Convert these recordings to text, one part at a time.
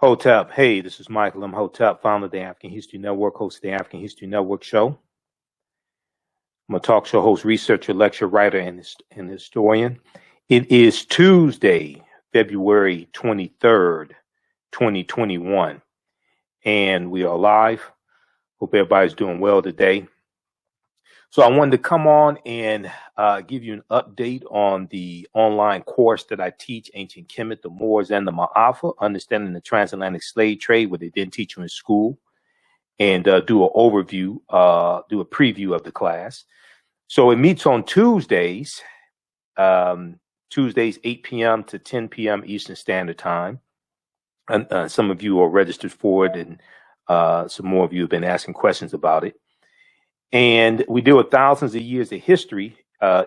Hotep, hey, this is Michael Imhotep, founder of the African History Network, host of the African History Network show. I'm a talk show host, researcher, lecturer, writer, and historian. It is Tuesday, February 23rd, 2021, and we are live. Hope everybody's doing well today. So I wanted to come on and give you an update on the online course that I teach, Ancient Kemet, the Moors, and the Maafa, Understanding the Transatlantic Slave Trade, what they didn't teach you in school, and do an overview, do a preview of the class. So it meets on Tuesdays, 8 p.m. to 10 p.m. Eastern Standard Time. And some of you are registered for it, and some more of you have been asking questions about it. And we deal with thousands of years of history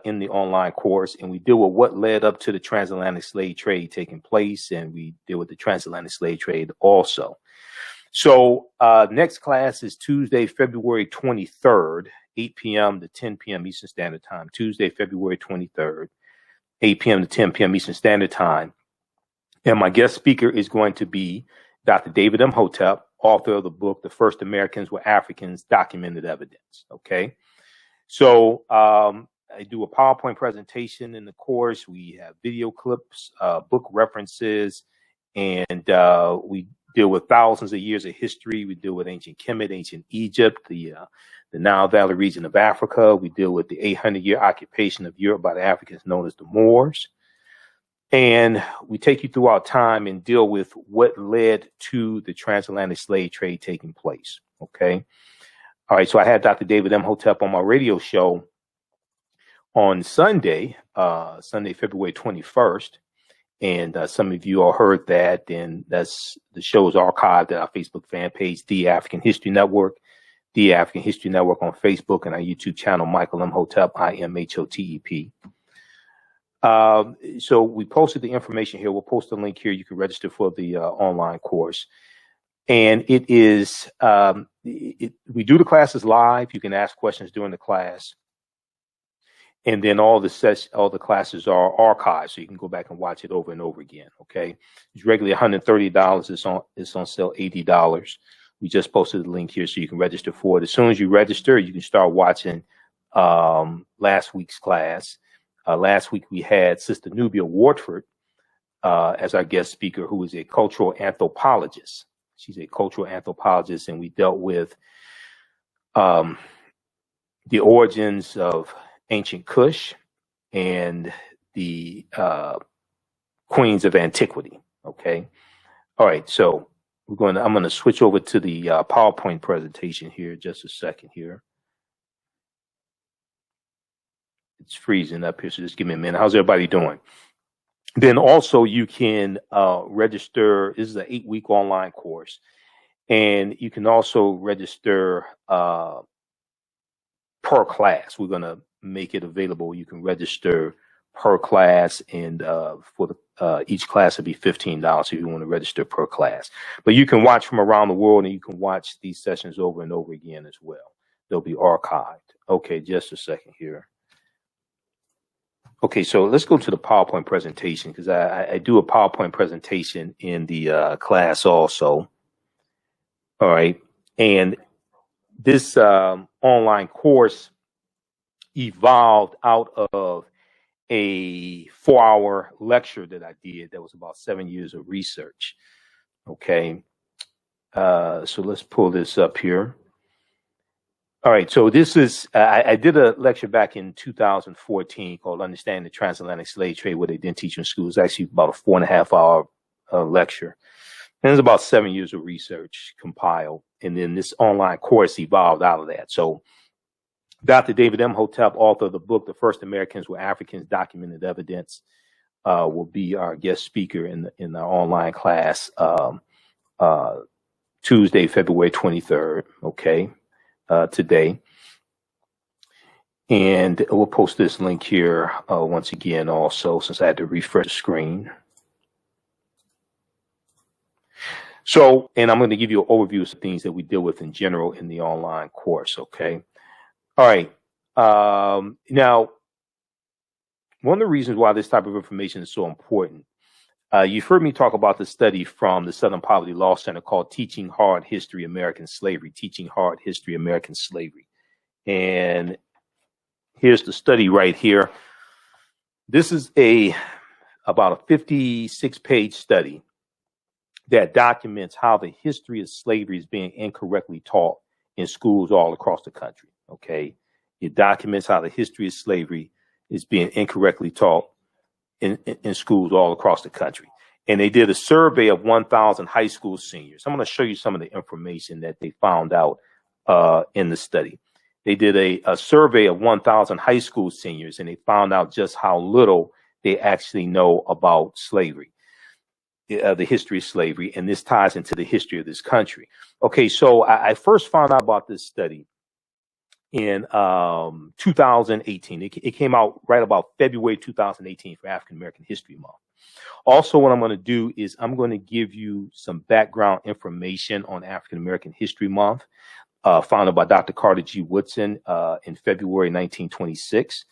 in the online course, and we deal with what led up to the transatlantic slave trade taking place, and we deal with the transatlantic slave trade also. So next class is Tuesday, February 23rd, 8 p.m. to 10 p.m. Eastern Standard Time. Tuesday, February 23rd, 8 p.m. to 10 p.m. Eastern Standard Time. And my guest speaker is going to be Dr. David Imhotep, author of the book, The First Americans Were Africans, Documented Evidence. Okay. So I do a PowerPoint presentation in the course. We have video clips, book references, and we deal with thousands of years of history. We deal with ancient Kemet, ancient Egypt, the Nile Valley region of Africa. We deal with the 800-year occupation of Europe by the Africans known as the Moors. And we take you through our time and deal with what led to the transatlantic slave trade taking place. Okay. All right. So I had Dr. David Imhotep on my radio show on Sunday, February 21st. And some of you all heard that. And that's the show is archived at our Facebook fan page, The African History Network, The African History Network on Facebook, and our YouTube channel, Michael Imhotep, Imhotep. So we posted the information here. We'll post a link here. You can register for the online course. And it is, we do the classes live. You can ask questions during the class. And then all the classes are archived, so you can go back and watch it over and over again. Okay. It's regularly $130. It's on sale $80. We just posted the link here so you can register for it. As soon as you register, you can start watching last week's class. Last week, we had Sister Nubia Wardford as our guest speaker, who is a cultural anthropologist. She's a cultural anthropologist, and we dealt with the origins of ancient Kush and the queens of antiquity. Okay. All right. So I'm going to switch over to the PowerPoint presentation here. Just a second here. It's freezing up here, so just give me a minute. How's everybody doing? Then also you can register. This is an 8-week online course, and you can also register per class. We're going to make it available. You can register per class, and for each class it'll be $15 if you want to register per class. But you can watch from around the world, and you can watch these sessions over and over again as well. They'll be archived. Okay, just a second here. Okay, so let's go to the PowerPoint presentation, because I do a PowerPoint presentation in the class also. All right, and this online course evolved out of a 4-hour lecture that I did that was about 7 years of research. Okay, so let's pull this up here. All right, so this is, I did a lecture back in 2014 called Understanding the Transatlantic Slave Trade, where they didn't teach in school. It's actually about a 4.5-hour lecture. And it's about 7 years of research compiled. And then this online course evolved out of that. So Dr. David Imhotep, author of the book, The First Americans Were Africans, Documented Evidence, will be our guest speaker in our online class Tuesday, February 23rd. Okay. Today. And we'll post this link here once again also, since I had to refresh the screen. So, and I'm going to give you an overview of some things that we deal with in general in the online course. Okay. All right. Now, one of the reasons why this type of information is so important You've heard me talk about the study from the Southern Poverty Law Center called Teaching Hard History American Slavery, Teaching Hard History American Slavery. And here's the study right here. This is about a 56-page study that documents how the history of slavery is being incorrectly taught in schools all across the country. Okay. It documents how the history of slavery is being incorrectly taught in schools all across the country. And they did a survey of 1,000 high school seniors. I'm going to show you some of the information that they found out in the study. They did a survey of 1,000 high school seniors, and they found out just how little they actually know about slavery, the history of slavery, and this ties into the history of this country. Okay, so I first found out about this study in 2018. It came out right about February 2018 for African American History Month. Also, what I'm going to do is I'm going to give you some background information on African American History Month, founded by Dr. Carter G. Woodson in February 1926.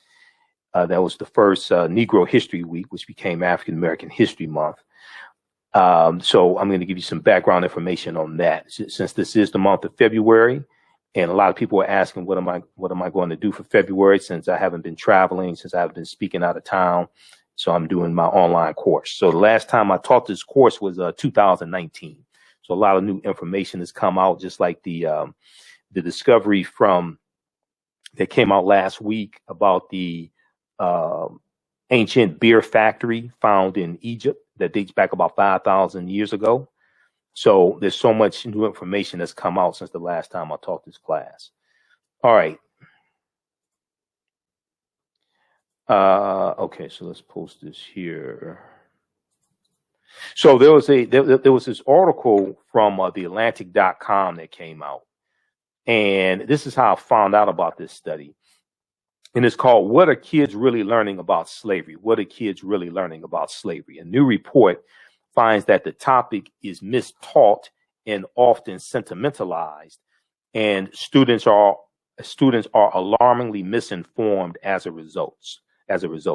That was the first Negro History Week, which became African American History Month. So I'm going to give you some background information on that, since this is the month of February, and a lot of people are asking, what am I going to do for February, since I haven't been traveling, since I haven't been speaking out of town. So I'm doing my online course. So the last time I taught this course was 2019. So a lot of new information has come out, just like the discovery that came out last week about the ancient beer factory found in Egypt that dates back about 5,000 years ago. So there's so much new information that's come out since the last time I taught this class. All right. Okay, so let's post this here. So there was this article from theatlantic.com that came out, and this is how I found out about this study. And it's called, "What Are Kids Really Learning About Slavery? What are kids really learning about slavery?" A new report finds that the topic is mistaught and often sentimentalized, and students are alarmingly misinformed as a result.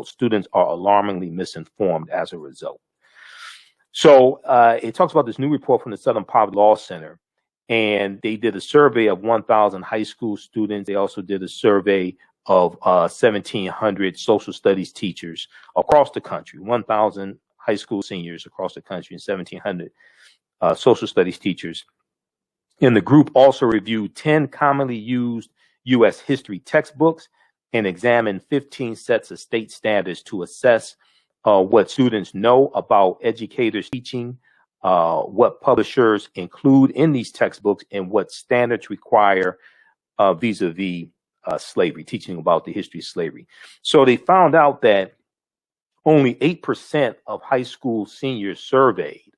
Students are alarmingly misinformed as a result. So it talks about this new report from the Southern Poverty Law Center, and they did a survey of 1,000 high school students. They also did a survey of 1,700 social studies teachers across the country, 1,000 high school seniors across the country, and 1,700 social studies teachers. And the group also reviewed 10 commonly used U.S. history textbooks and examined 15 sets of state standards to assess what students know about educators teaching, what publishers include in these textbooks, and what standards require vis-a-vis slavery, teaching about the history of slavery. So they found out that only 8% of high school seniors surveyed,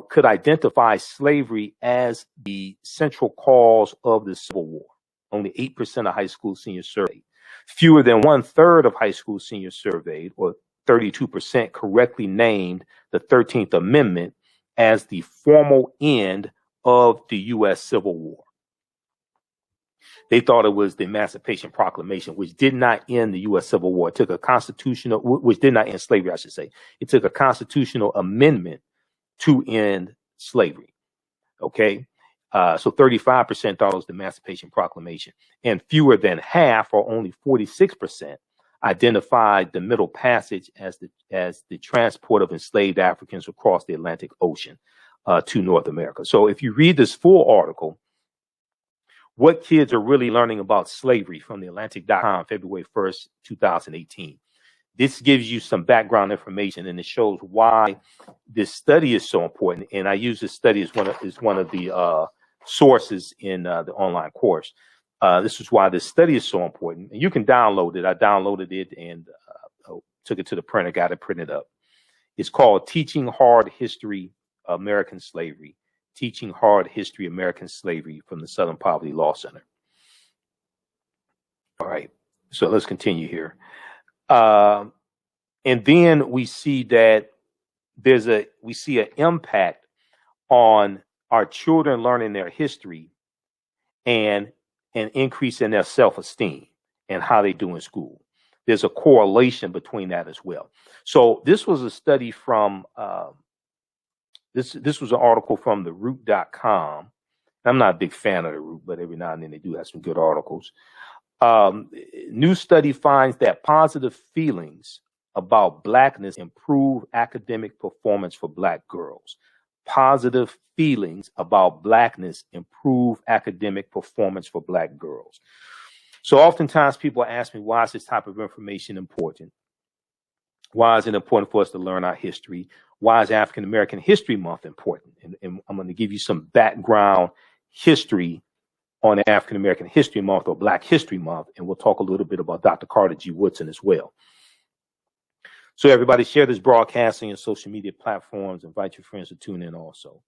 could identify slavery as the central cause of the Civil War. Only 8% of high school seniors surveyed. Fewer than 1/3 of high school seniors surveyed, or 32%, correctly named the 13th Amendment as the formal end of the U.S. Civil War. They thought it was the Emancipation Proclamation, which did not end the U.S. Civil War. It took a constitutional, which did not end slavery, I should say. It took a constitutional amendment to end slavery. Okay. So 35% thought it was the Emancipation Proclamation, and fewer than half, or only 46%, identified the Middle Passage as the transport of enslaved Africans across the Atlantic Ocean to North America. So if you read this full article, "What Kids Are Really Learning About Slavery," from theatlantic.com, February 1st, 2018. This gives you some background information, and it shows why this study is so important. And I use this study as one of the sources in the online course. This is why this study is so important. And you can download it. I downloaded it and took it to the printer, got it printed up. It's called Teaching Hard History American Slavery. Teaching Hard History American Slavery, from the Southern Poverty Law Center. All right, so let's continue here. And then we see that we see an impact on our children learning their history, and an increase in their self-esteem and how they do in school. there's a correlation between that as well. So this was a study from this was an article from the root.com. I'm not a big fan of the Root, but every now and then they do have some good articles. New study finds that positive feelings about Blackness improve academic performance for Black girls. Positive feelings about Blackness improve academic performance for Black girls. So oftentimes people ask me, why is this type of information important? Why is it important for us to learn our history? Why is African American History Month important? And I'm going to give you some background history on African American History Month or Black History Month, and we'll talk a little bit about Dr. Carter G. Woodson as well. So everybody share this broadcast on your social media platforms. Invite your friends to tune in also.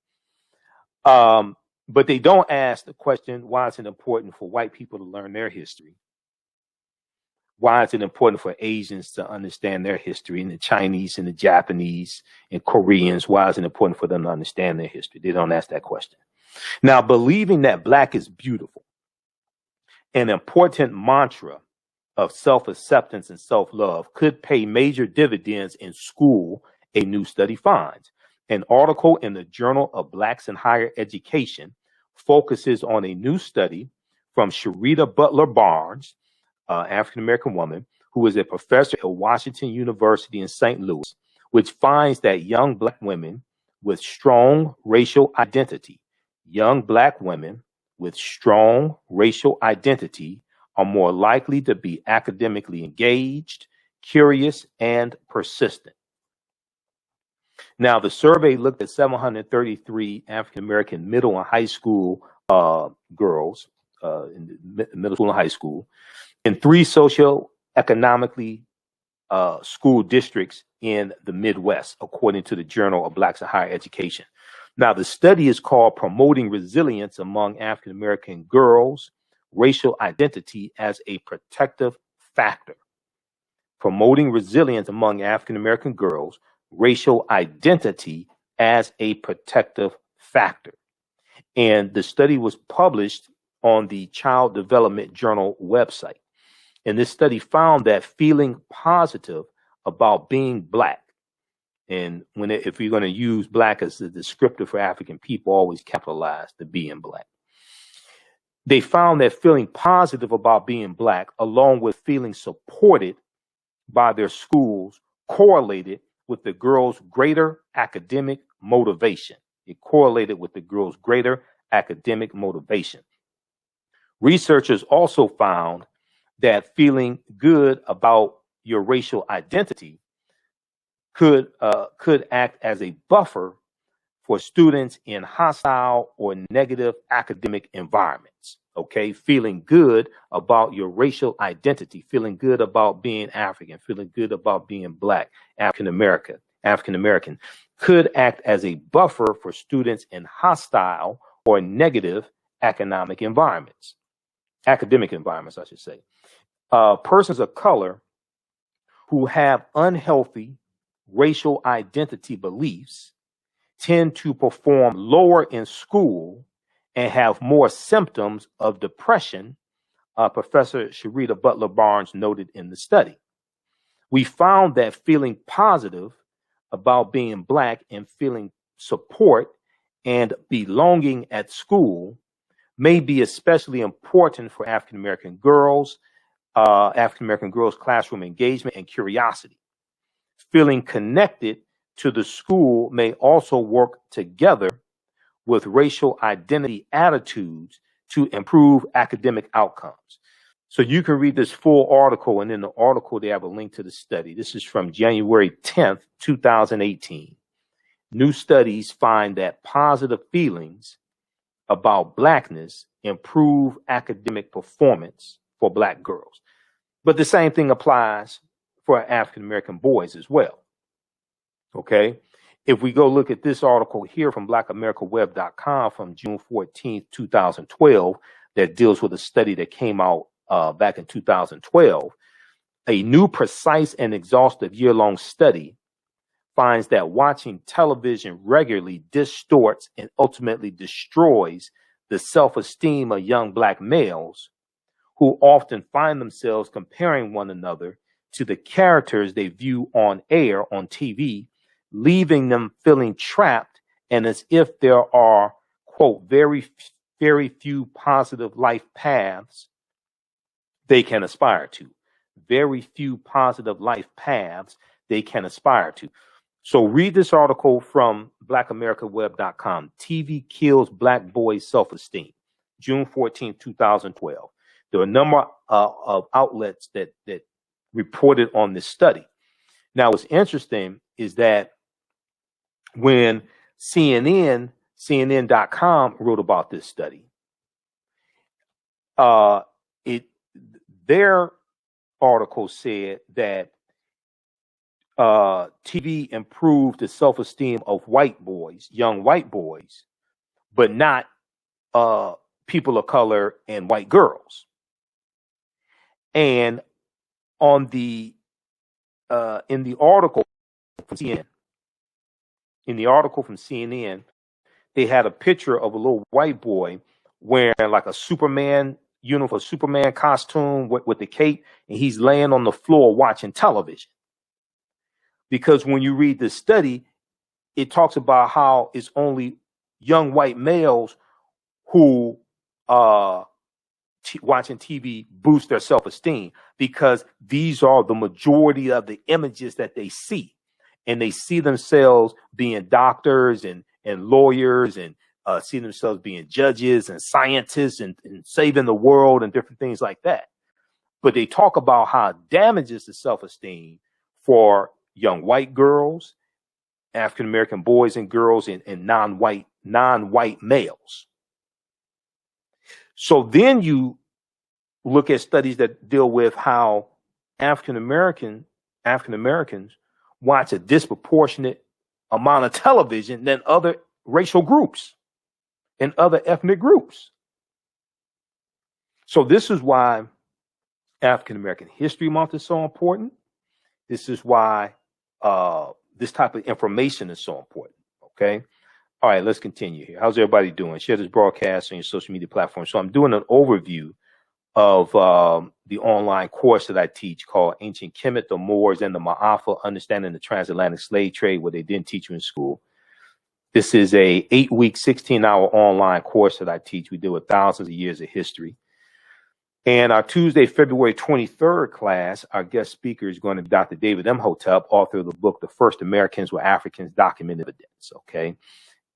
But they don't ask the question, why is it important for white people to learn their history? Why is it important for Asians to understand their history, and the Chinese and the Japanese and Koreans? Why is it important for them to understand their history? They don't ask that question. Now, believing that Black is beautiful, an important mantra of self-acceptance and self-love, could pay major dividends in school, a new study finds. An article in the Journal of Blacks in Higher Education focuses on a new study from Sharita Butler Barnes, African-American woman, who is a professor at Washington University in St. Louis, which finds that young Black women with strong racial identity, are more likely to be academically engaged, curious, and persistent. Now, the survey looked at 733 African-American middle and high school girls in middle school and high school in 3 socioeconomically school districts in the Midwest, according to the Journal of Blacks in Higher Education. Now, the study is called Promoting Resilience Among African-American Girls, Racial Identity as a Protective Factor. Promoting Resilience Among African-American Girls, Racial Identity as a Protective Factor. And the study was published on the Child Development Journal website. And this study found that feeling positive about being Black, and if you're going to use Black as the descriptor for African people, always capitalize the being Black. They found that feeling positive about being Black, along with feeling supported by their schools, correlated with the girls' greater academic motivation. It correlated with the girls' greater academic motivation. Researchers also found that feeling good about your racial identity could act as a buffer for students in hostile or negative academic environments. Okay, feeling good about your racial identity, feeling good about being African, feeling good about being Black, African American, could act as a buffer for students in hostile or negative academic environments, I should say. Persons of color who have unhealthy racial identity beliefs tend to perform lower in school and have more symptoms of depression, Professor Sharita Butler Barnes noted in the study. We found that feeling positive about being Black and feeling support and belonging at school may be especially important for African American girls' classroom engagement and curiosity. Feeling connected to the school may also work together with racial identity attitudes to improve academic outcomes. So you can read this full article, and in the article they have a link to the study. This is from January 10th, 2018. New studies find that positive feelings about Blackness improve academic performance for Black girls. But the same thing applies for African American boys as well. Okay, if we go look at this article here from blackamericaweb.com from June 14th, 2012, that deals with a study that came out back in 2012, a new, precise, and exhaustive year-long study finds that watching television regularly distorts and ultimately destroys the self-esteem of young Black males, who often find themselves comparing one another to the characters they view on air, on TV, leaving them feeling trapped and as if there are, quote, very few positive life paths they can aspire to. Very few positive life paths they can aspire to. So read this article from blackamericaweb.com. TV kills black boys' self-esteem, June 14, 2012. There are a number of outlets that reported on this study. Now, what's interesting is that when CNN.com wrote about this study, their article said that TV improved the self-esteem of white boys, young white boys, but not people of color and white girls. And on the in the article from CNN, they had a picture of a little white boy wearing like a Superman uniform, Superman costume with the cape, and he's laying on the floor watching television. Because when you read this study, it talks about how it's only young white males who watching TV boost their self-esteem, because these are the majority of the images that they see. And they see themselves being doctors and lawyers and see themselves being judges and scientists and saving the world and different things like that. But they talk about how it damages the self-esteem for young white girls, African-American boys and girls, and non-white males. So then you look at studies that deal with how African Americans watch a disproportionate amount of television than other racial groups and other ethnic groups. So this is why African American History Month is so important. This is why this type of information is so important. Okay. All right, let's continue here. How's everybody doing? Share this broadcast on your social media platform. So I'm doing an overview of the online course that I teach called Ancient Kemet, the Moors, and the Maafa, Understanding the Transatlantic Slave Trade, what they didn't teach you in school. This is a 8-week, 16-hour online course that I teach. We deal with thousands of years of history. And our Tuesday, February 23rd class, our guest speaker is going to be Dr. David Imhotep, author of the book, The First Americans Were Africans, Documented Evidence. Okay.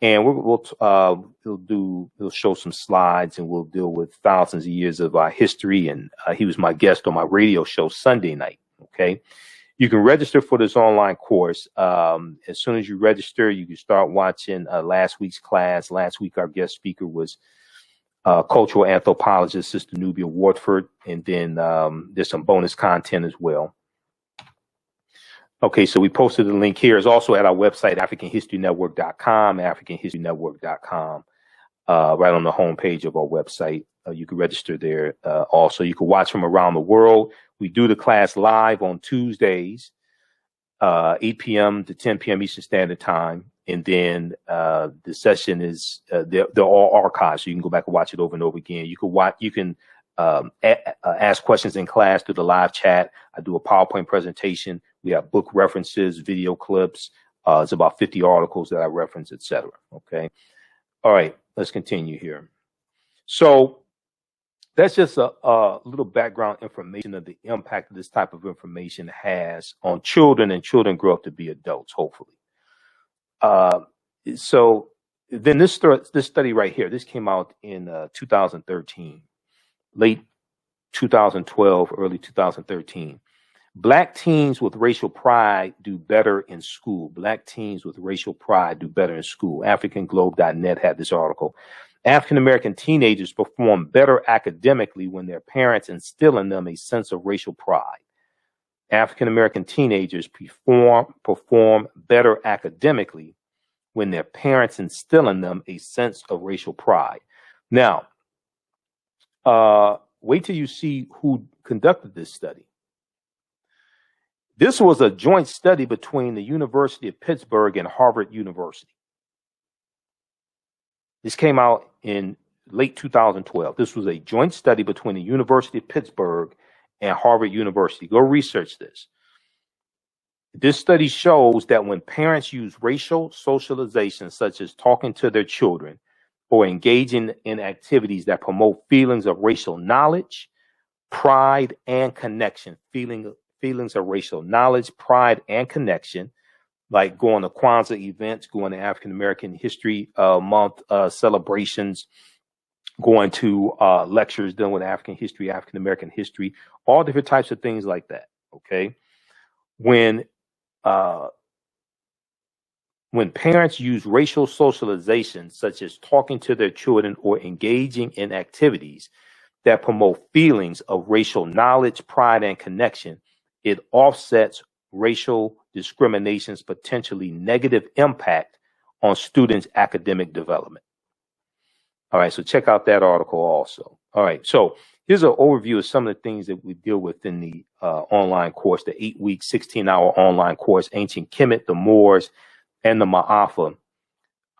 And we'll show some slides, and we'll deal with thousands of years of our history. And he was my guest on my radio show Sunday night. Okay. You can register for this online course. As soon as you register, you can start watching last week's class. Last week, our guest speaker was cultural anthropologist, Sister Nubia Wardford. And then there's some bonus content as well. Okay, so we posted the link here. It's also at our website, AfricanHistoryNetwork.com, AfricanHistoryNetwork.com, right on the homepage of our website. You can register there. Also, you can watch from around the world. We do the class live on Tuesdays, 8 p.m. to 10 p.m. Eastern Standard Time. And then the session is, they're all archived, so you can go back and watch it over and over again. You can ask questions in class through the live chat. I do a PowerPoint presentation. We have book references, video clips. It's about 50 articles that I reference, etc. Okay. All right, let's continue here. So that's just a little background information of the impact that this type of information has on children, and children grow up to be adults, hopefully. So then this study right here, this came out in 2013, late 2012, early 2013. Black teens with racial pride do better in school. Black teens with racial pride do better in school. AfricanGlobe.net had this article. African-American teenagers perform better academically when their parents instill in them a sense of racial pride. African-American teenagers perform better academically when their parents instill in them a sense of racial pride. Now, wait till you see who conducted this study. This was a joint study between the University of Pittsburgh and Harvard University. This came out in late 2012. This was a joint study between the University of Pittsburgh and Harvard University. Go research this. This study shows that when parents use racial socialization, such as talking to their children or engaging in activities that promote feelings of racial knowledge, pride, and connection, feelings of racial knowledge, pride, and connection, like going to Kwanzaa events, going to African American History Month celebrations, going to lectures dealing with African history, African American history, all different types of things like that. Okay, when parents use racial socialization, such as talking to their children or engaging in activities that promote feelings of racial knowledge, pride, and connection, it offsets racial discrimination's potentially negative impact on students' academic development. All right, so check out that article also. All right, so here's an overview of some of the things that we deal with in the online course, the 8-week, 16-hour online course, Ancient Kemet, the Moors, and the Maafa,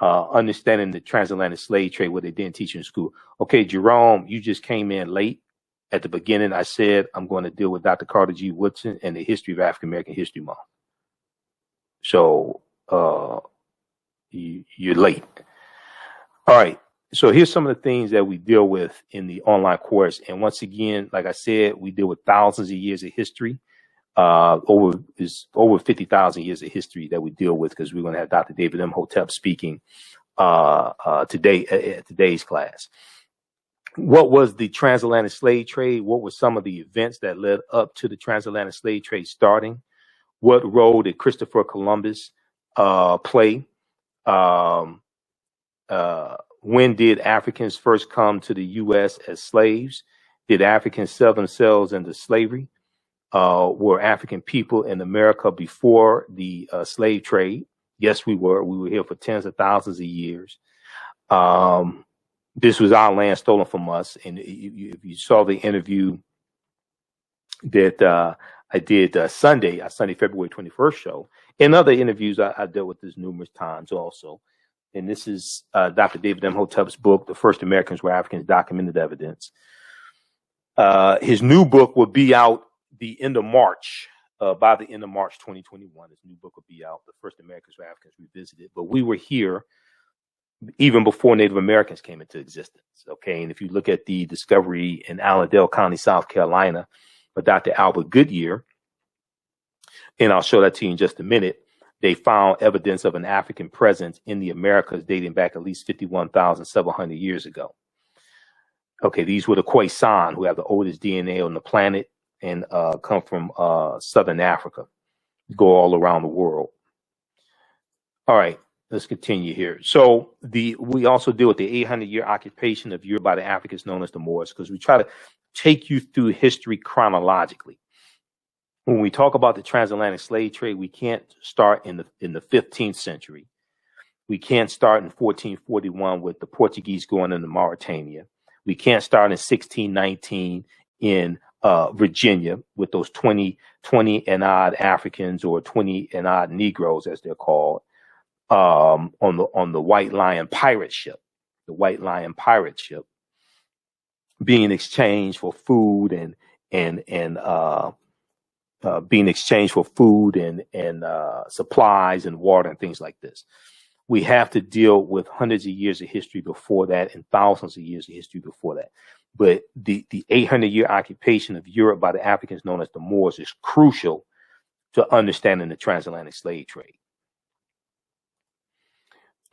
understanding the transatlantic slave trade, what they didn't teach you in school. Okay, Jerome, you just came in late. At the beginning, I said I'm going to deal with Dr. Carter G. Woodson and the history of African American History Month. So you're late. All right. So here's some of the things that we deal with in the online course. And once again, like I said, we deal with thousands of years of history. Over 50,000 years of history that we deal with, because we're going to have Dr. David Imhotep speaking today at today's class. What was the transatlantic slave trade? What were some of the events that led up to the transatlantic slave trade starting? What role did Christopher Columbus play? When did Africans first come to the U.S. as slaves? Did Africans sell themselves into slavery? Were African people in America before the slave trade? Yes, we were. We were here for tens of thousands of years. This was our land stolen from us. And if you saw the interview that I did Sunday, February 21st show, in other interviews, I dealt with this numerous times also. And this is Dr. David Imhotep's book, The First Americans Were Africans, Documented Evidence. His new book will be out the end of March, by the end of March 2021. His new book will be out, The First Americans Were Africans Revisited. But we were here even before Native Americans came into existence. Okay. And if you look at the discovery in Allendale County, South Carolina, by Dr. Albert Goodyear, and I'll show that to you in just a minute, they found evidence of an African presence in the Americas dating back at least 51,700 years ago. Okay. These were the Khoisan, who have the oldest DNA on the planet and come from Southern Africa, go all around the world. All right. Let's continue here. So we also deal with the 800-year occupation of Europe by the Africans known as the Moors, because we try to take you through history chronologically. When we talk about the transatlantic slave trade, we can't start in the 15th century. We can't start in 1441 with the Portuguese going into Mauritania. We can't start in 1619 in Virginia with those 20 and odd Africans, or 20 and odd Negroes, as they're called, on the White Lion pirate ship, being exchanged for food and being exchanged for food and supplies and water and things like this. We have to deal with hundreds of years of history before that and thousands of years of history before that. But the 800-year occupation of Europe by the Africans known as the Moors is crucial to understanding the transatlantic slave trade.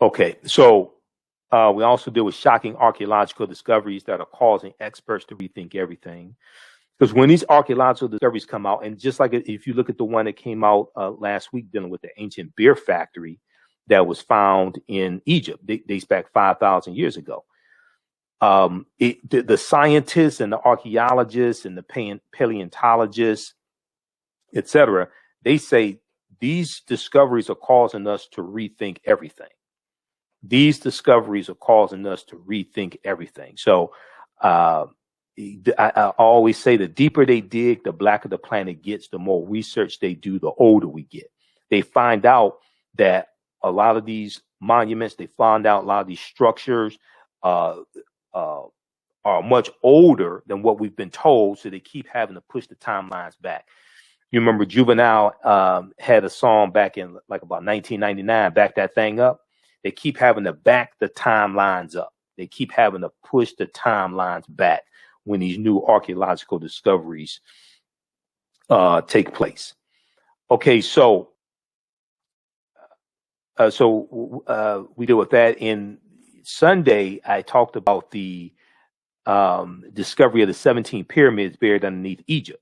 Okay, so we also deal with shocking archaeological discoveries that are causing experts to rethink everything. Because when these archaeological discoveries come out, and just like if you look at the one that came out last week dealing with the ancient beer factory that was found in Egypt, dates back 5,000 years ago. The scientists and the archaeologists and the paleontologists, etc., they say these discoveries are causing us to rethink everything. These discoveries are causing us to rethink everything. So I always say the deeper they dig, the blacker the planet gets, the more research they do, the older we get. They find out that a lot of these monuments, they found out a lot of these structures, are much older than what we've been told, so they keep having to push the timelines back. You remember Juvenile had a song back in like about 1999, Back That Thing Up. They keep having to back the timelines up. They keep having to push the timelines back when these new archaeological discoveries take place. Okay, so we deal with that. In Sunday, I talked about the discovery of the 17 pyramids buried underneath Egypt.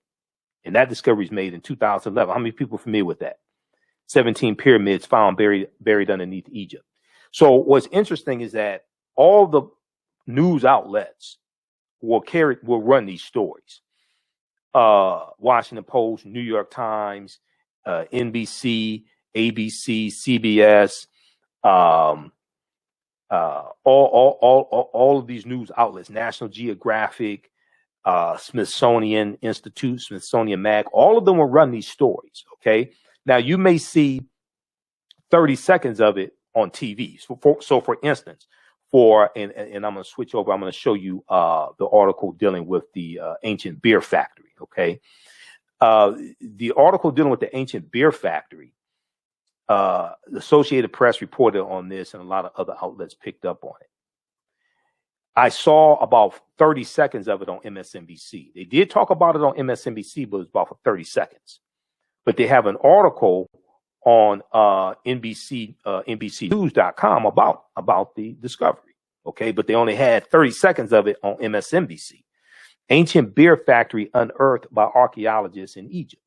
And that discovery is made in 2011. How many people are familiar with that? 17 pyramids found buried underneath Egypt. So what's interesting is that all the news outlets will run these stories. Washington Post, New York Times, NBC, ABC, CBS, all of these news outlets, National Geographic, Smithsonian Institute, Smithsonian Mag, all of them will run these stories. Okay. Now you may see 30 seconds of it on TV. So for instance, and I'm going to switch over. I'm going to show you the article dealing with the ancient beer factory. Okay. The article dealing with the ancient beer factory, the Associated Press reported on this, and a lot of other outlets picked up on it. I saw about 30 seconds of it on MSNBC. They did talk about it on MSNBC, but it was about for 30 seconds. But they have an article on NBCnews.com about the discovery. Okay, but they only had 30 seconds of it on MSNBC. Ancient beer factory unearthed by archaeologists in Egypt.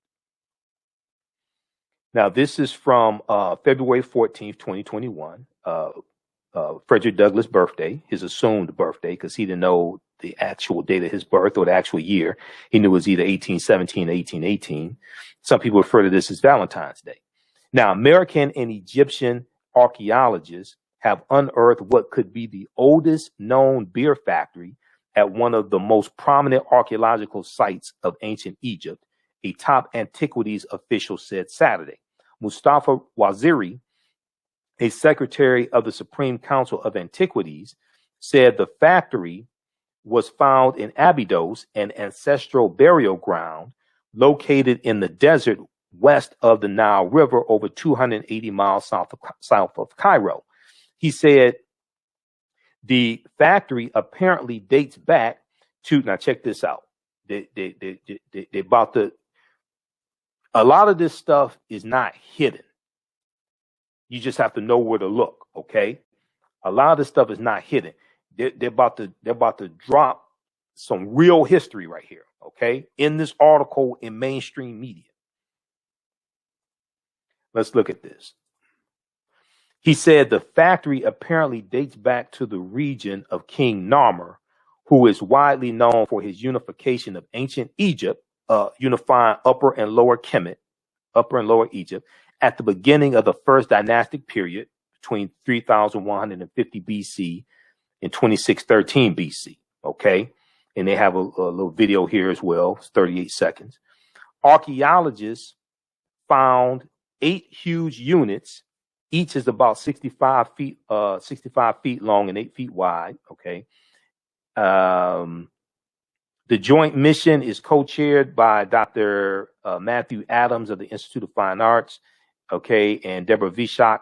Now, this is from February 14th, 2021. Frederick Douglass' birthday, his assumed birthday, because he didn't know the actual date of his birth or the actual year. He knew it was either 1817 or 1818. Some people refer to this as Valentine's Day. Now, American and Egyptian archaeologists have unearthed what could be the oldest known beer factory at one of the most prominent archaeological sites of ancient Egypt, a top antiquities official said Saturday. Mustafa Waziri, a secretary of the Supreme Council of Antiquities, said the factory was found in Abydos, an ancestral burial ground located in the desert west of the Nile River, over 280 miles south of Cairo. He said the factory apparently dates back to, now check this out. A lot of this stuff is not hidden. You just have to know where to look, okay? A lot of this stuff is not hidden. They're about to drop some real history right here, okay? In this article in mainstream media. Let's look at this. He said the factory apparently dates back to the region of King Narmer, who is widely known for his unification of ancient Egypt, unifying Upper and Lower Kemet, Upper and Lower Egypt, at the beginning of the first dynastic period between 3150 BC and 2613 BC. Okay. And they have a little video here as well. It's 38 seconds. Archaeologists found 8 huge units. Each is about 65 feet long and 8 feet wide. Okay. The joint mission is co-chaired by Dr. Matthew Adams of the Institute of Fine Arts, okay, and Deborah Vishak,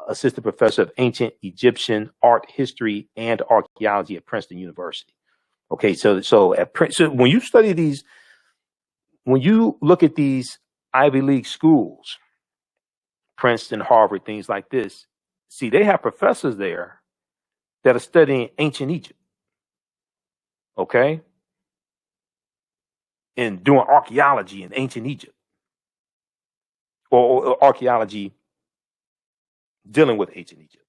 assistant professor of ancient Egyptian art history and archaeology at Princeton University. Okay, so when you study these, when you look at these Ivy League schools, Princeton, Harvard, things like this, see, they have professors there that are studying ancient Egypt. Okay, and doing archaeology in ancient Egypt, or archaeology dealing with ancient Egypt.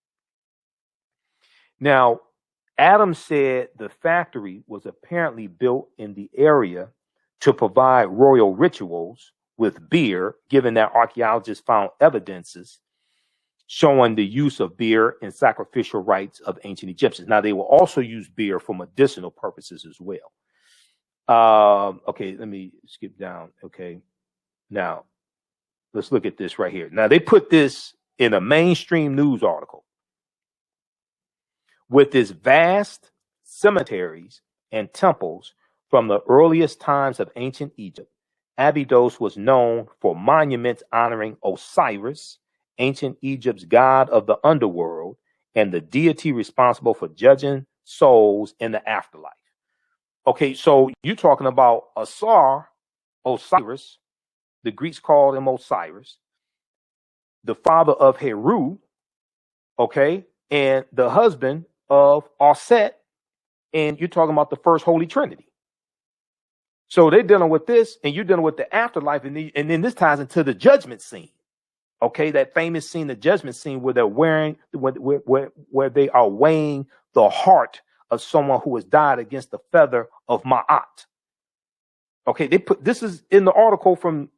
Now, Adams said the factory was apparently built in the area to provide royal rituals with beer, given that archaeologists found evidences showing the use of beer in sacrificial rites of ancient Egyptians. Now, they will also use beer for medicinal purposes as well. Okay, let me skip down. Okay, now let's look at this right here. Now, they put this in a mainstream news article with this vast cemeteries, and temples from the earliest times of ancient Egypt. Abydos was known for monuments honoring Osiris, ancient Egypt's god of the underworld, and the deity responsible for judging souls in the afterlife. Okay, so you're talking about Osiris, the Greeks called him Osiris, the father of Heru, okay, and the husband of Aset, and you're talking about the first Holy Trinity. So they're dealing with this, and you're dealing with the afterlife, and then this ties into the judgment scene. Okay, that famous scene, the judgment scene, where they're where they are weighing the heart of someone who has died against the feather of Ma'at. Okay, they put this is in the article from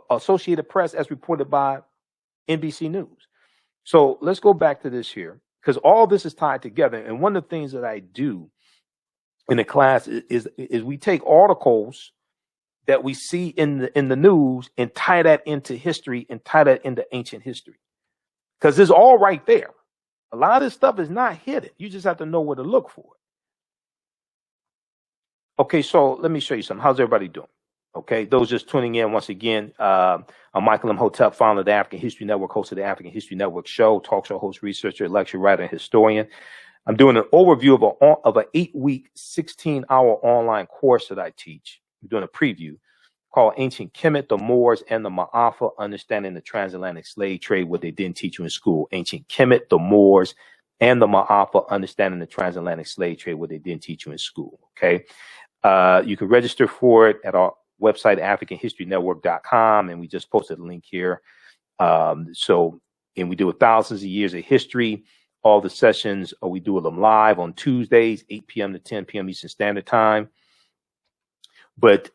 Associated Press as reported by NBC News. So let's go back to this here, because all this is tied together. And one of the things that I do in the class is we take articles that we see in the news and tie that into history and tie that into ancient history, because it's all right there. A lot of this stuff is not hidden. You just have to know where to look for it. Okay, so let me show you something. How's everybody doing? Okay, those just tuning in once again, I'm Michael Imhotep, founder of the African History Network, host of the African History Network show, talk show host, researcher, lecturer, writer, and historian. I'm doing an overview of an 8-week, 16-hour online course that I teach. I'm doing a preview called Ancient Kemet, the Moors, and the Maafa, Understanding the Transatlantic Slave Trade, what they didn't teach you in school. Ancient Kemet, the Moors, and the Maafa, Understanding the Transatlantic Slave Trade, what they didn't teach you in school. Okay, you can register for it at our website, AfricanHistoryNetwork.com, and we just posted a link here. And we do thousands of years of history. All the sessions, we do them live on Tuesdays, 8 p.m. to 10 p.m. Eastern Standard Time. But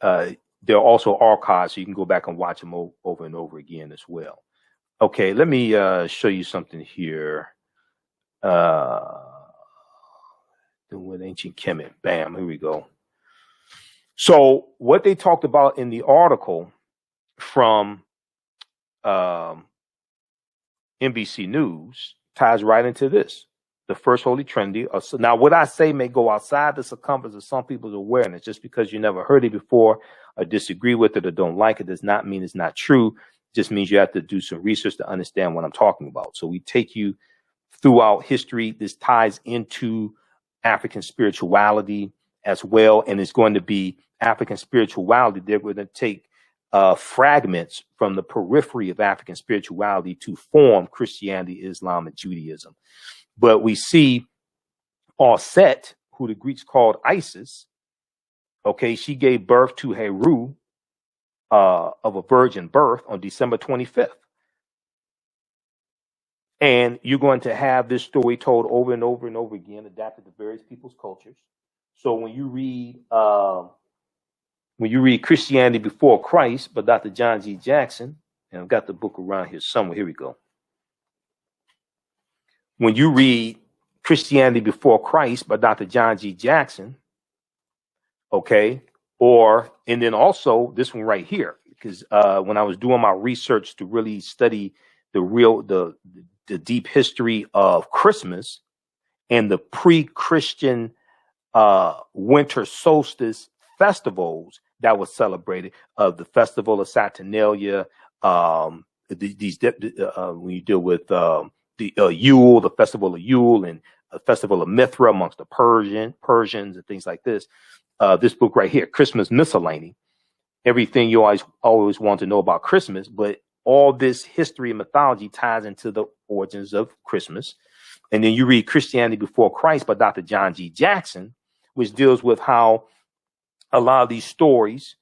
they're also archived, so you can go back and watch them over and over again as well. Okay, let me show you something here. With Ancient Kemet. Bam, here we go. So what they talked about in the article from NBC News ties right into this. The first Holy Trinity. Now, what I say may go outside the circumference of some people's awareness. Just because you never heard it before or disagree with it or don't like it does not mean it's not true. It just means you have to do some research to understand what I'm talking about. So we take you throughout history. This ties into African spirituality as well. And it's going to be African spirituality. They're going to take fragments from the periphery of African spirituality to form Christianity, Islam, and Judaism. But we see Aset, who the Greeks called Isis. Okay, she gave birth to Heru of a virgin birth on December 25th. And you're going to have this story told over and over and over again, adapted to various people's cultures. So when you read Christianity Before Christ by Dr. John G. Jackson, and I've got the book around here somewhere. Here we go. When you read Christianity Before Christ by Dr. John G. Jackson, okay, and then also this one right here, because when I was doing my research to really study the deep history of Christmas and the pre-Christian winter solstice festivals that was celebrated, of the festival of Saturnalia, when you deal with the Yule, the festival of Yule, and a festival of Mithra amongst the Persians and things like this. This book right here, Christmas Miscellany, everything you always want to know about Christmas, but all this history and mythology ties into the origins of Christmas. And then you read Christianity Before Christ by Dr. John G. Jackson, which deals with how a lot of these stories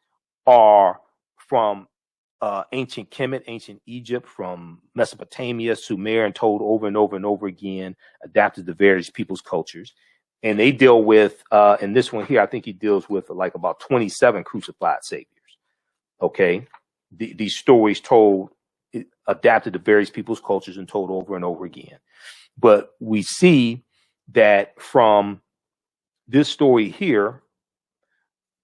are from ancient Kemet, ancient Egypt, from Mesopotamia, Sumer, and told over and over and over again, adapted to various people's cultures. And they deal with, in this one here, I think he deals with like about 27 crucified saviors. Okay. These stories told, adapted to various people's cultures and told over and over again. But we see that from this story here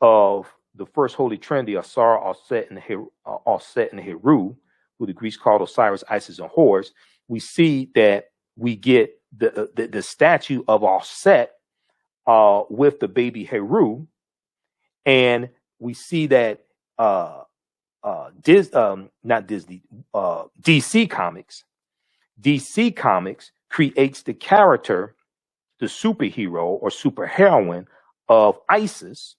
of the first Holy Trinity, Asar, Aset, and Heru, who the Greeks called Osiris, Isis, and Horus, we see that we get the statue of Aset with the baby Heru, and we see that not Disney, DC Comics creates the character, the superhero or superheroine of Isis.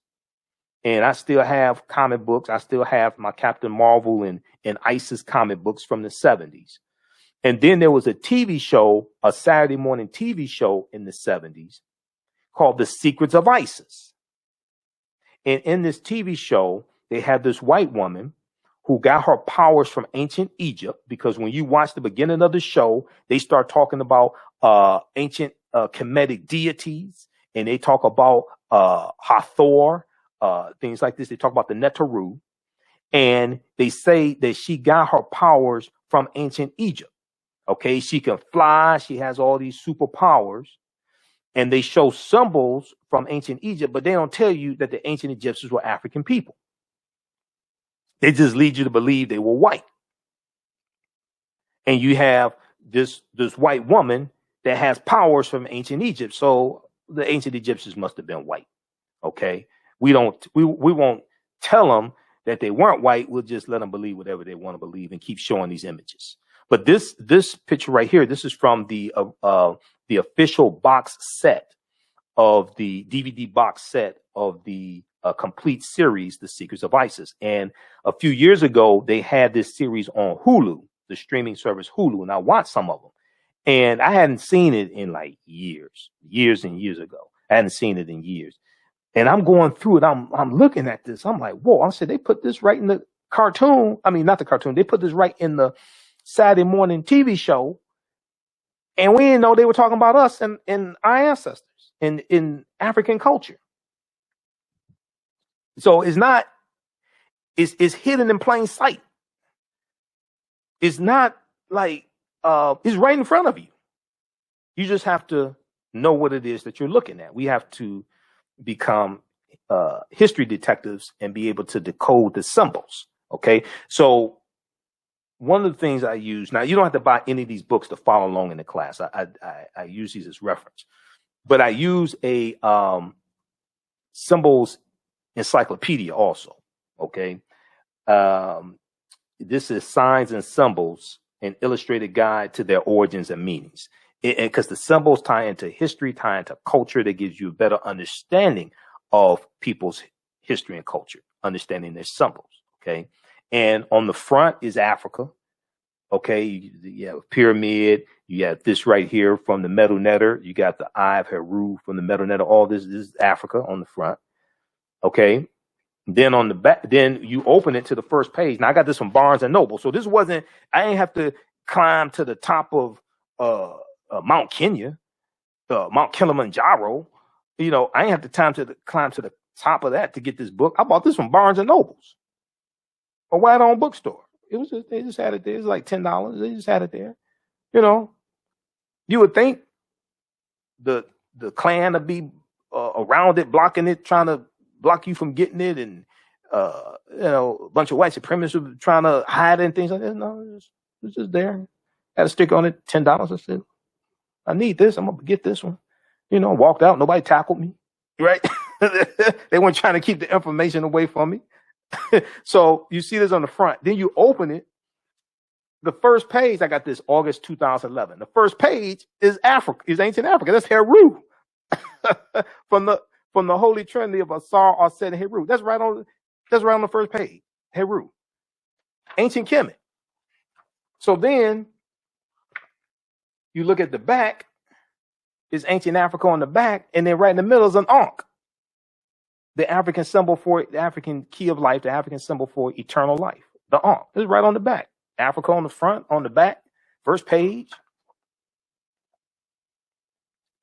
And I still have comic books. I still have my Captain Marvel and Isis comic books from the 70s. And then there was a TV show, a Saturday morning TV show in the 70s called The Secrets of Isis. And in this TV show, they had this white woman who got her powers from ancient Egypt, because when you watch the beginning of the show, they start talking about ancient Kemetic deities, and they talk about Hathor, things like this. They talk about the Neteru, and they say that she got her powers from ancient Egypt. Okay, she can fly. She has all these superpowers, and they show symbols from ancient Egypt, but they don't tell you that the ancient Egyptians were African people. They just lead you to believe they were white. And you have this white woman that has powers from ancient Egypt. So the ancient Egyptians must have been white. Okay. We won't tell them that they weren't white. We'll just let them believe whatever they want to believe and keep showing these images. But this picture right here, this is from the official box set of the DVD box set of the complete series, The Secrets of Isis. And a few years ago, they had this series on Hulu, the streaming service Hulu, and I watched some of them. And I hadn't seen it in like years and years ago. I hadn't seen it in years. And I'm going through it. I'm looking at this. I'm like, whoa. I said, they put this right in the cartoon. I mean, not the cartoon. They put this right in the Saturday morning TV show. And we didn't know they were talking about us and our ancestors in African culture. So it's hidden in plain sight. It's not like, it's right in front of you. You just have to know what it is that you're looking at. We have to become history detectives and be able to decode the symbols. Okay. So one of the things I use, now you don't have to buy any of these books to follow along in the class. I use these as reference, but I use a symbols encyclopedia also. Okay. This is Signs and Symbols, an illustrated guide to their origins and meanings. Because the symbols tie into history, tie into culture, that gives you a better understanding of people's history and culture, understanding their symbols. Okay. And on the front is Africa. Okay. You have a pyramid. You have this right here from the Metal Netter. You got the Eye of Heru from the Metal Netter. All this is Africa on the front. Okay. Then on the back, then you open it to the first page. Now I got this from Barnes and Noble. So this wasn't, I ain't have to climb to the top of Mount Kenya, Mount Kilimanjaro. You know, I ain't have to climb to the top of that to get this book. I bought this from Barnes and Nobles, a white-owned bookstore. It was just, they just had it there. It was like $10. They just had it there. You know, you would think the Klan would be around it, blocking it, trying to block you from getting it, and you know, a bunch of white supremacists were trying to hide it and things like that. No, it's just there. Had a sticker on it, $10. I said, I need this. I'm gonna get this one. You know, walked out. Nobody tackled me. Right? They weren't trying to keep the information away from me. So you see this on the front. Then you open it. The first page, I got this August 2011. The first page is Africa, is ancient Africa. That's Heru. from the Holy Trinity of Asar, Aset, and Heru. That's right on the first page. Heru. Ancient Kemet. So then you look at the back, is ancient Africa on the back, and then right in the middle is an Ankh. The African symbol for the African key of life, the African symbol for eternal life. The Ankh. It's right on the back. Africa on the front, on the back, first page.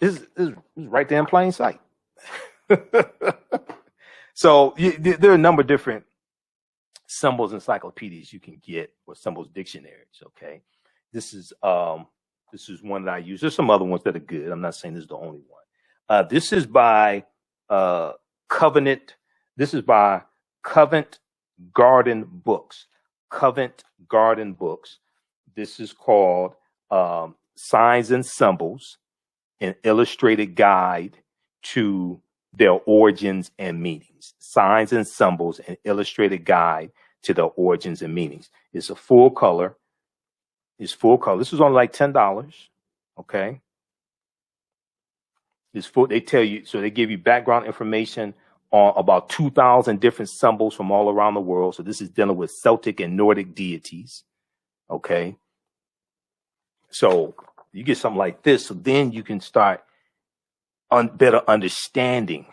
This is right there in plain sight. So there are a number of different symbols encyclopedias you can get, or symbols dictionaries. Okay, this is one that I use. There's some other ones that are good. I'm not saying this is the only one. This is by Covenant. This is by Covent Garden Books. Covent Garden Books. This is called Signs and Symbols, an illustrated guide to their origins and meanings. Signs and Symbols, an illustrated guide to their origins and meanings. It's a full color. It's full color. This was only like $10. Okay. It's full. They tell you, so they give you background information on about 2,000 different symbols from all around the world. So this is dealing with Celtic and Nordic deities. Okay. So you get something like this. So then you can start better understanding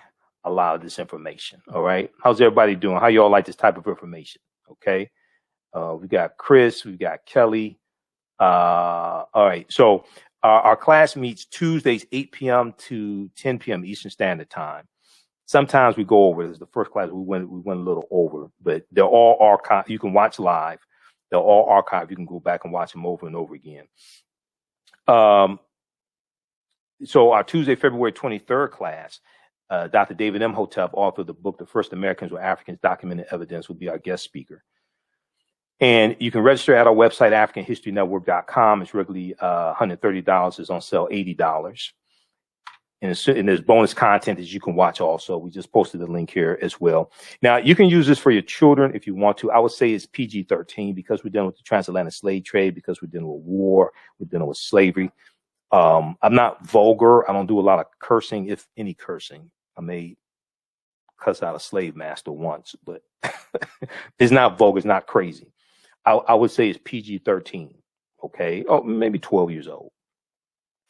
a lot of this information. All right. How's everybody doing? How y'all like this type of information? Okay. We got Chris, we got Kelly. All right. So our class meets Tuesdays, 8 p.m. to 10 p.m. Eastern Standard Time. Sometimes we go over. This is the first class we went a little over, but they're all archived. You can watch live. They're all archived. You can go back and watch them over and over again. So our Tuesday, February 23rd class, Dr. David Imhotep, author of the book, The First Americans with Africans Documented Evidence, will be our guest speaker. And you can register at our website, AfricanHistoryNetwork.com. It's regularly $130. It's on sale $80. And there's bonus content that you can watch also. We just posted the link here as well. Now, you can use this for your children if you want to. I would say it's PG-13 because we're dealing with the transatlantic slave trade, because we're dealing with war, we're dealing with slavery. I'm not vulgar. I don't do a lot of cursing, if any cursing. I may cuss out a slave master once, but it's not vulgar. It's not crazy. I would say it's PG-13. Okay. Oh, maybe 12 years old.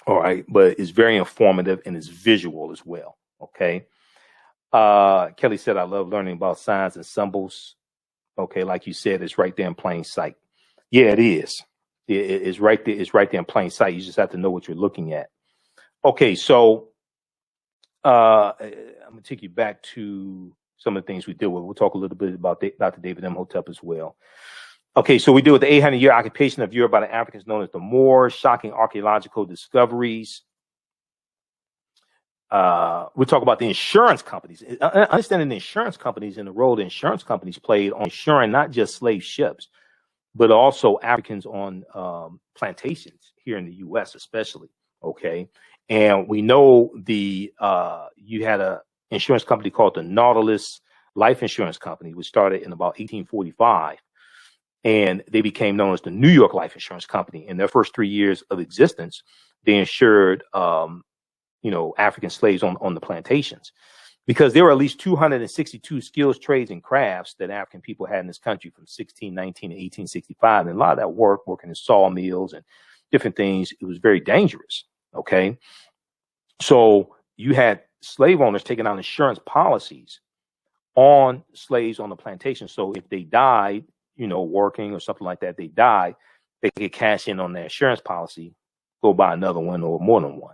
All right. But it's very informative and it's visual as well. Okay. Kelly said, I love learning about signs and symbols. Okay. Like you said, it's right there in plain sight. Yeah, it is. It's right there. It's right there in plain sight. You just have to know what you're looking at. Okay. So, I'm going to take you back to some of the things we deal with. We'll talk a little bit about Dr. David Imhotep as well. Okay, so we deal with the 800-year occupation of Europe by the Africans known as the Moor, shocking archaeological discoveries. We'll talk about the insurance companies. Understanding the insurance companies and the role the insurance companies played on insuring not just slave ships, but also Africans on plantations here in the U.S. especially. Okay, and we know you had a insurance company called the Nautilus Life Insurance Company, which started in about 1845. And they became known as the New York Life Insurance Company. In their first 3 years of existence, they insured, African slaves on the plantations, because there were at least 262 skills, trades, and crafts that African people had in this country from 1619 to 1865. And a lot of that working in sawmills and different things, it was very dangerous. Okay. So you had slave owners taking out insurance policies on slaves on the plantation. So if they died, working or something like that, they die, they could cash in on their insurance policy, go buy another one or more than one.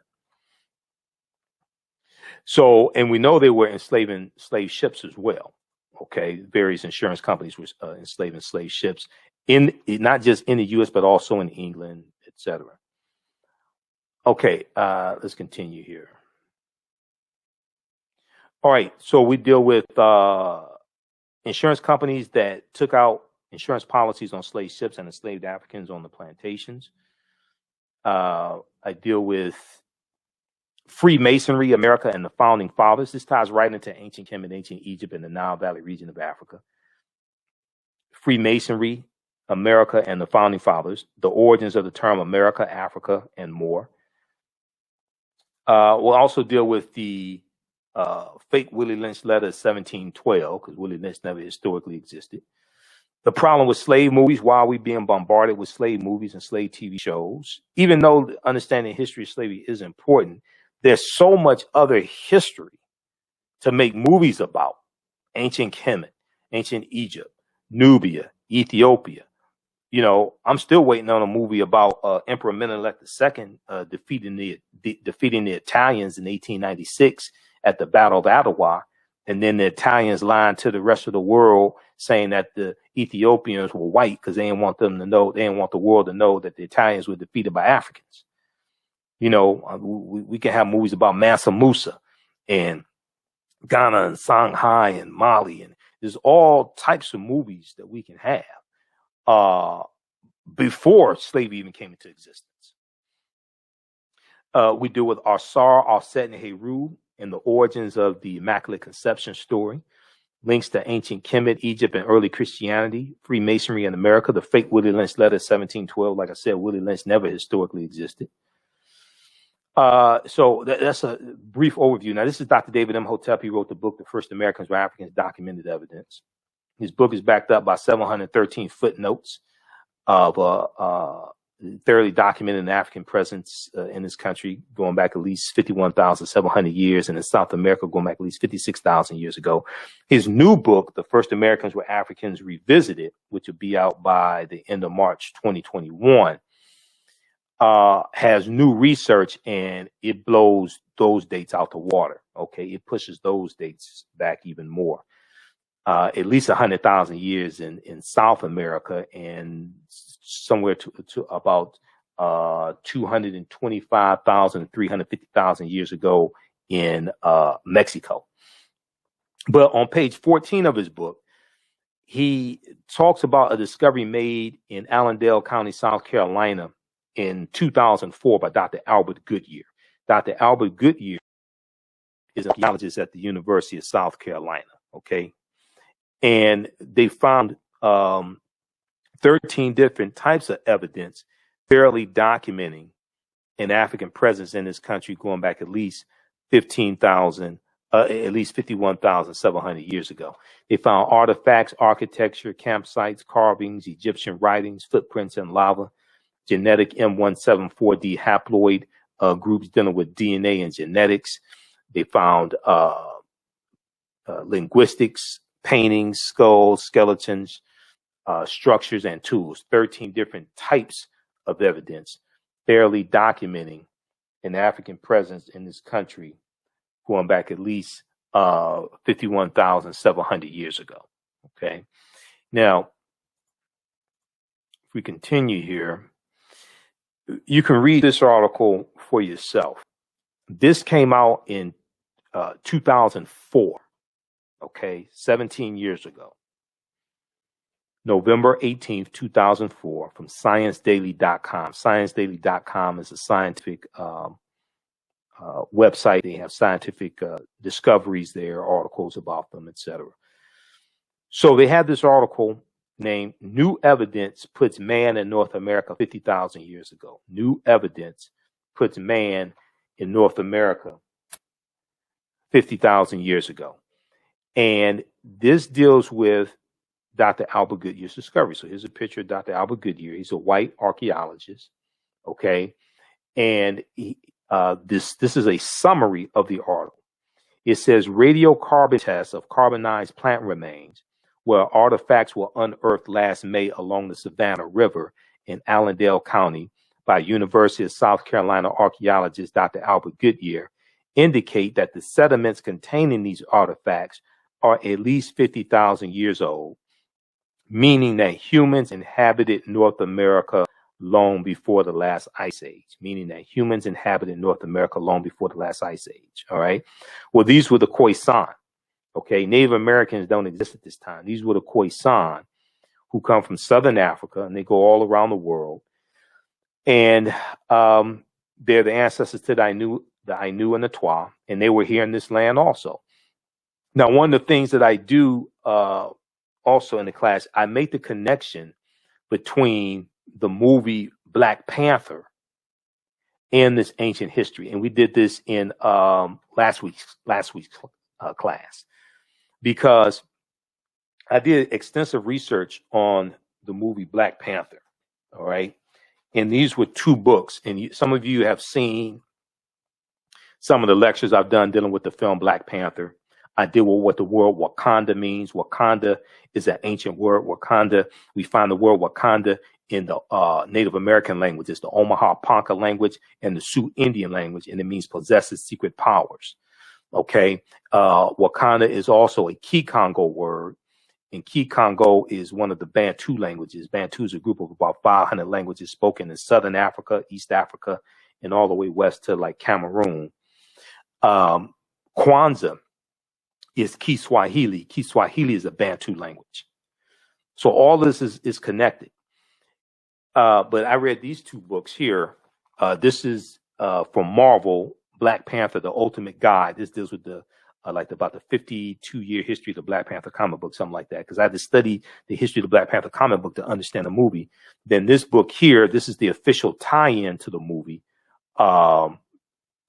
So, and we know they were enslaving slave ships as well. Okay. Various insurance companies were enslaving slave ships not just in the U.S., but also in England, etc. Okay. Let's continue here. All right. So we deal with insurance companies that took out insurance policies on slave ships and enslaved Africans on the plantations. I deal with Freemasonry, America, and the Founding Fathers. This ties right into ancient Kemet, ancient Egypt, and the Nile Valley region of Africa. Freemasonry, America, and the Founding Fathers. The origins of the term America, Africa, and more. We'll also deal with the fake Willie Lynch letter of 1712, because Willie Lynch never historically existed. The problem with slave movies, why are we being bombarded with slave movies and slave TV shows? Even though understanding the history of slavery is important, there's so much other history to make movies about. Ancient Kemet, ancient Egypt, Nubia, Ethiopia. I'm still waiting on a movie about Emperor Menelik II defeating the Italians in 1896 at the Battle of Adwa. And then the Italians lied to the rest of the world, saying that the Ethiopians were white because they didn't want them to know, they didn't want the world to know that the Italians were defeated by Africans. We can have movies about Mansa Musa and Ghana and Shanghai and Mali, and there's all types of movies that we can have before slavery even came into existence. We deal with Arsar, Arset, and Heru, and the origins of the Immaculate Conception story, links to ancient Kemet, Egypt, and early Christianity, Freemasonry in America, the fake Willie Lynch letter 1712. Like I said, Willie Lynch never historically existed. So that's a brief overview. Now, this is Dr. David Imhotep. He wrote the book, The First Americans Were Africans, Documented Evidence. His book is backed up by 713 footnotes of thoroughly documented an African presence in this country going back at least 51,700 years, and in South America going back at least 56,000 years ago. His new book, The First Americans Were Africans Revisited, which will be out by the end of March 2021, has new research, and it blows those dates out the water. Okay, it pushes those dates back even more. At least 100,000 years in South America, and somewhere to about 225,000, 350,000 years ago in Mexico. But on page 14 of his book, he talks about a discovery made in Allendale County, South Carolina in 2004 by Dr. Albert Goodyear. Dr. Albert Goodyear is an archaeologist at the University of South Carolina, okay? And they found 13 different types of evidence barely documenting an African presence in this country going back at least 51,700 years ago. They found artifacts, architecture, campsites, carvings, Egyptian writings, footprints in lava, genetic M174D haploid groups dealing with DNA and genetics. They found linguistics, paintings, skulls, skeletons, structures, and tools. 13 different types of evidence barely documenting an African presence in this country going back at least 51,700 years ago. Okay. Now, if we continue here, you can read this article for yourself. This came out in 2004. Okay, 17 years ago. November 18th, 2004, from ScienceDaily.com. ScienceDaily.com is a scientific website. They have scientific discoveries there, articles about them, etc. So they have this article named New Evidence Puts Man in North America 50,000 Years Ago. New evidence puts man in North America 50,000 years ago. And this deals with Dr. Albert Goodyear's discovery. So here's a picture of Dr. Albert Goodyear. He's a white archaeologist, okay? And this is a summary of the article. It says radiocarbon tests of carbonized plant remains where artifacts were unearthed last May along the Savannah River in Allendale County by University of South Carolina archaeologist Dr. Albert Goodyear indicate that the sediments containing these artifacts are at least 50,000 years old, meaning that humans inhabited North America long before the last ice age, all right? Well, these were the Khoisan, okay? Native Americans don't exist at this time. These were the Khoisan who come from Southern Africa, and they go all around the world. And they're the ancestors to the Ainu and the Twa, and they were here in this land also. Now, one of the things that I do also in the class, I make the connection between the movie Black Panther and this ancient history. And we did this in last week's class, because I did extensive research on the movie Black Panther, all right? And these were two books, and some of you have seen some of the lectures I've done dealing with the film Black Panther. I deal with what the word Wakanda means. Wakanda is an ancient word. Wakanda, we find the word Wakanda in the Native American languages, the Omaha Ponca language and the Sioux Indian language, and it means possesses secret powers. Okay, Wakanda is also a Kikongo word, and Kikongo is one of the Bantu languages. Bantu is a group of about 500 languages spoken in Southern Africa, East Africa, and all the way west to like Cameroon. Kwanzaa is Kiswahili. Kiswahili is a Bantu language. So all this is connected. But I read these two books here. This is from Marvel Black Panther, The Ultimate Guide. This deals with the about the 52-year history of the Black Panther comic book, something like that. Because I had to study the history of the Black Panther comic book to understand the movie. Then this book here, this is the official tie-in to the movie from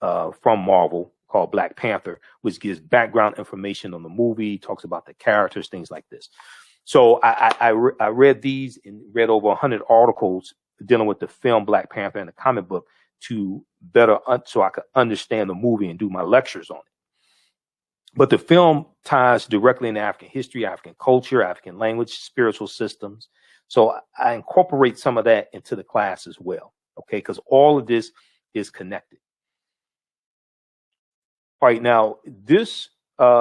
Marvel, called Black Panther, which gives background information on the movie, talks about the characters, things like this. So I read these and read over 100 articles dealing with the film Black Panther and the comic book to better, so I could understand the movie and do my lectures on it. But the film ties directly into African history, African culture, African language, spiritual systems. So I incorporate some of that into the class as well, okay? Because all of this is connected. All right, now this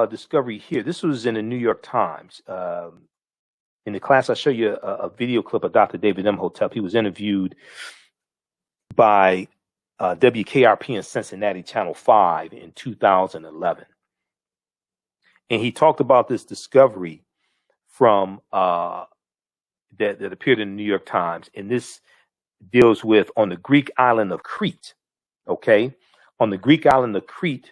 discovery here, this was in the New York Times. In the class, I show you a video clip of Dr. David Imhotep. He was interviewed by WKRP in Cincinnati, Channel 5 in 2011. And he talked about this discovery from that appeared in the New York Times. And this deals with on the Greek island of Crete. Okay. On the Greek island of Crete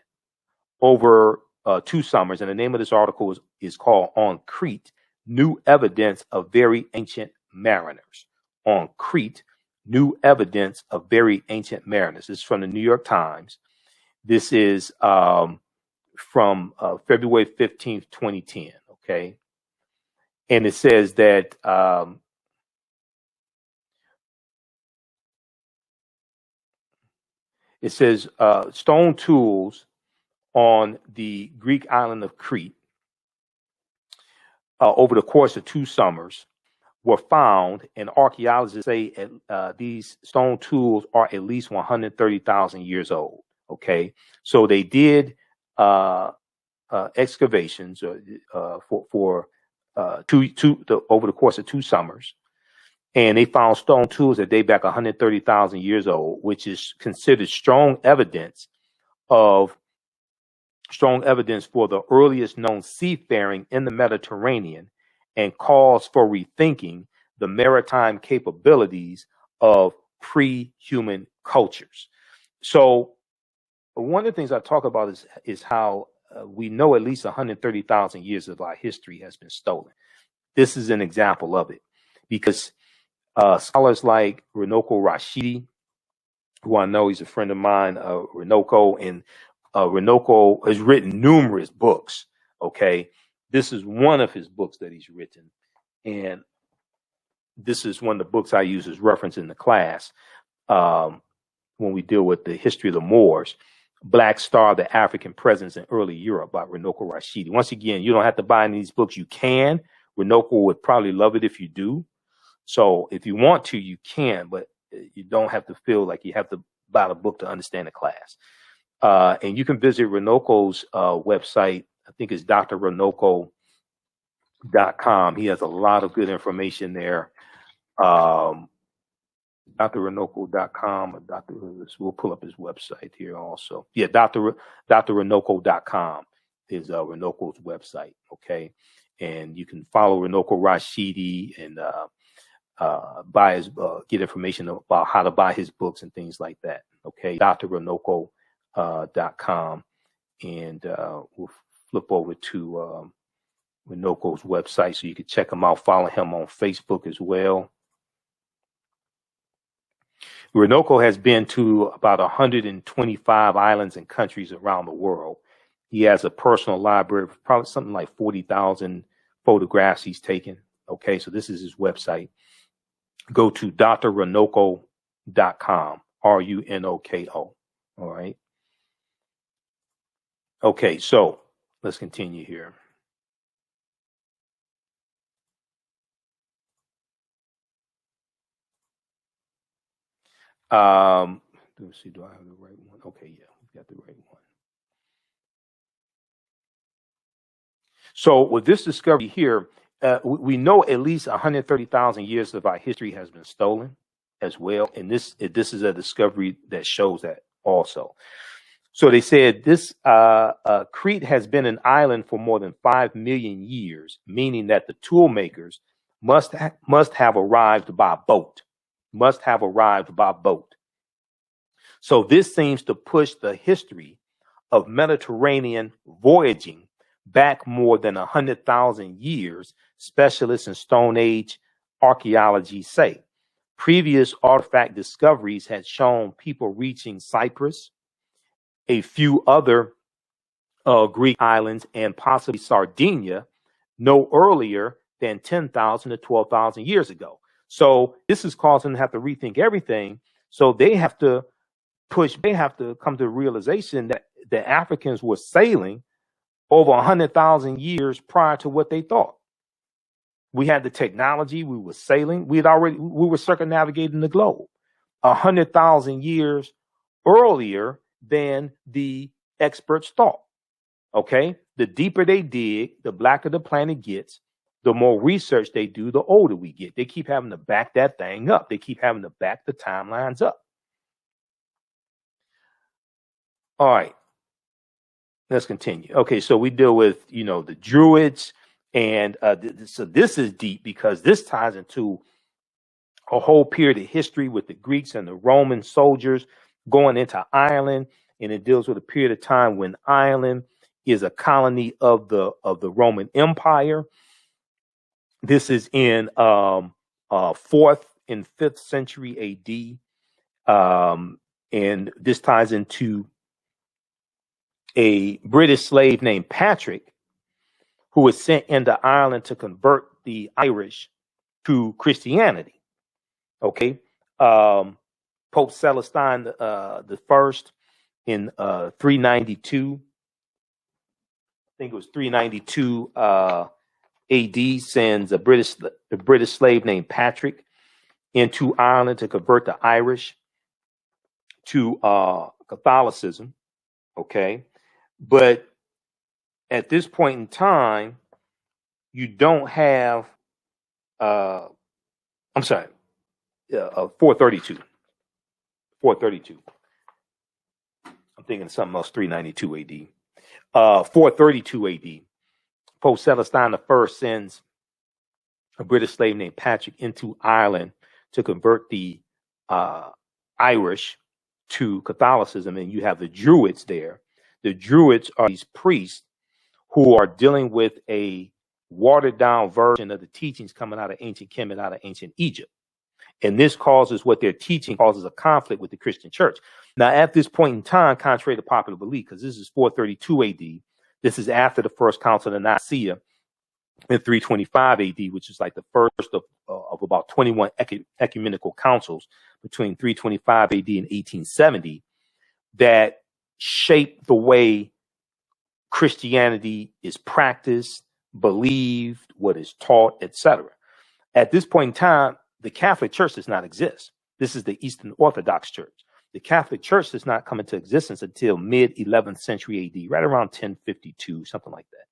over 2 summers. And the name of this article is called On Crete, New Evidence of Very Ancient Mariners. On Crete, New Evidence of Very Ancient Mariners. This is from the New York Times. This is from February 15th, 2010, okay? And it says that stone tools on the Greek island of Crete over the course of 2 summers were found, and archaeologists say these stone tools are at least 130,000 years old, okay? So they did excavations over the course of 2 summers, and they found stone tools that date back 130,000 years old, which is considered strong evidence for the earliest known seafaring in the Mediterranean, and calls for rethinking the maritime capabilities of pre-human cultures. So one of the things I talk about is how we know at least 130,000 years of our history has been stolen. This is an example of it, because scholars like Runoko Rashidi, who I know he's a friend of mine, Runoko, and Runoko has written numerous books, okay? This is one of his books that he's written, and this is one of the books I use as reference in the class when we deal with the history of the Moors. Black Star, the African Presence in Early Europe by Runoko Rashidi. Once again, you don't have to buy any of these books. You can. Runoko would probably love it if you do. So if you want to, you can, but you don't have to feel like you have to buy the book to understand the class. And you can visit Runoko's website. I think it's drrunoko.com. He has a lot of good information there. drrunoko.com, we'll pull up his website here also. Yeah, drrunoko.com is Runoko's website, okay? And you can follow Runoko Rashidi and buy his get information about how to buy his books and things like that, okay? drrunoko.com, and we'll flip over to Runoko's website so you can check him out. Follow him on Facebook as well. Runoko has been to about 125 islands and countries around the world. He has a personal library of probably something like 40,000 photographs he's taken. Okay, so this is his website. Go to drrunoko.com, RUNOKO. All right. Okay, so let's continue here. Let's see, do I have the right one? Okay, yeah, we've got the right one. So with this discovery here, we know at least 130,000 years of our history has been stolen as well. And this is a discovery that shows that also. So they said this Crete has been an island for more than 5 million years, meaning that the tool makers must have arrived by boat. Must have arrived by boat. So this seems to push the history of Mediterranean voyaging back more than 100,000 years, specialists in Stone Age archaeology say. Previous artifact discoveries had shown people reaching Cyprus, a few other Greek islands, and possibly Sardinia no earlier than 10,000 to 12,000 years ago. So this is causing them to have to rethink everything. So they have to come to the realization that the Africans were sailing over 100,000 years prior to what they thought. We had the technology, we were sailing, we were circumnavigating the globe 100,000 years earlier than the experts thought. Okay, the deeper they dig, the blacker the planet gets, the more research they do, the older we get. They keep having to back that thing up. They keep having to back the timelines up. All right, let's continue. Okay, so we deal with, the Druids, and so this is deep because this ties into a whole period of history with the Greeks and the Roman soldiers going into Ireland, and it deals with a period of time when Ireland is a colony of the Roman Empire. This is in 4th and 5th century AD, and this ties into a British slave named Patrick, who was sent into Ireland to convert the Irish to Christianity. Okay, Pope Celestine the First in 392. I think it was 392 AD, sends a British slave named Patrick into Ireland to convert the Irish to Catholicism. Okay, but at this point in time, you don't have. I'm sorry, 432. 432. I'm thinking something else. 392 AD. 432 AD, Pope Celestine I sends a British slave named Patrick into Ireland to convert the Irish to Catholicism, and you have the Druids there. The Druids are these priests who are dealing with a watered down version of the teachings coming out of ancient Kemet, out of ancient Egypt. And this causes what they're teaching causes a conflict with the Christian church. Now, at this point in time, contrary to popular belief, because this is 432 AD, this is after the First Council of Nicaea in 325 AD, which is like the first of about 21 ecumenical councils between 325 AD and 1870 that shaped the way Christianity is practiced, believed, what is taught, etc. At this point in time, the Catholic Church does not exist. This is the Eastern Orthodox Church. The Catholic Church does not come into existence until mid-11th century AD, right around 1052, something like that.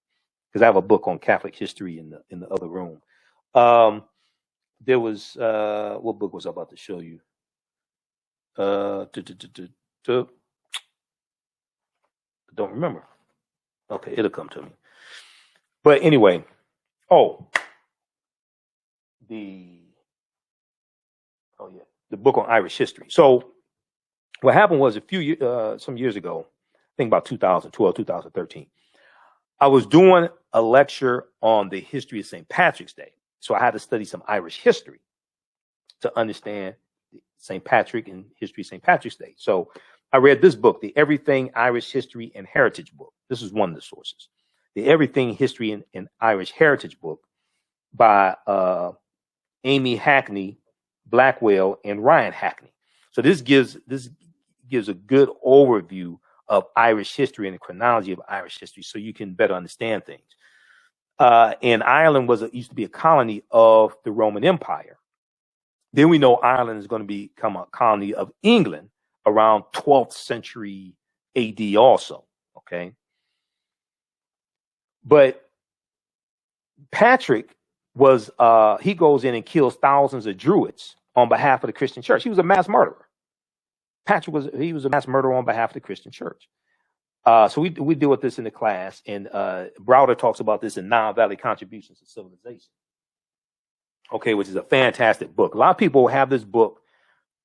Because I have a book on Catholic history in the other room. There was what book was I about to show you? I don't remember. Okay, it'll come to me. But anyway, the book on Irish history. So what happened was some years ago, I think about 2012, 2013, I was doing a lecture on the history of St. Patrick's Day. So I had to study some Irish history to understand St. Patrick and history of St. Patrick's Day. So I read this book, the Everything Irish History and Heritage book. This is one of the sources. The Everything History and Irish Heritage book by Amy Hackney, Blackwell, and Ryan Hackney. So this gives a good overview of Irish history and the chronology of Irish history, so you can better understand things. And Ireland used to be a colony of the Roman Empire. Then we know Ireland is going to become a colony of England around 12th century AD also. Okay, but Patrick he goes in and kills thousands of Druids on behalf of the Christian church. He was a mass murderer. Patrick was a mass murderer on behalf of the Christian church. So we deal with this in the class, and Browder talks about this in Nile Valley Contributions to Civilization. Okay, which is a fantastic book. A lot of people have this book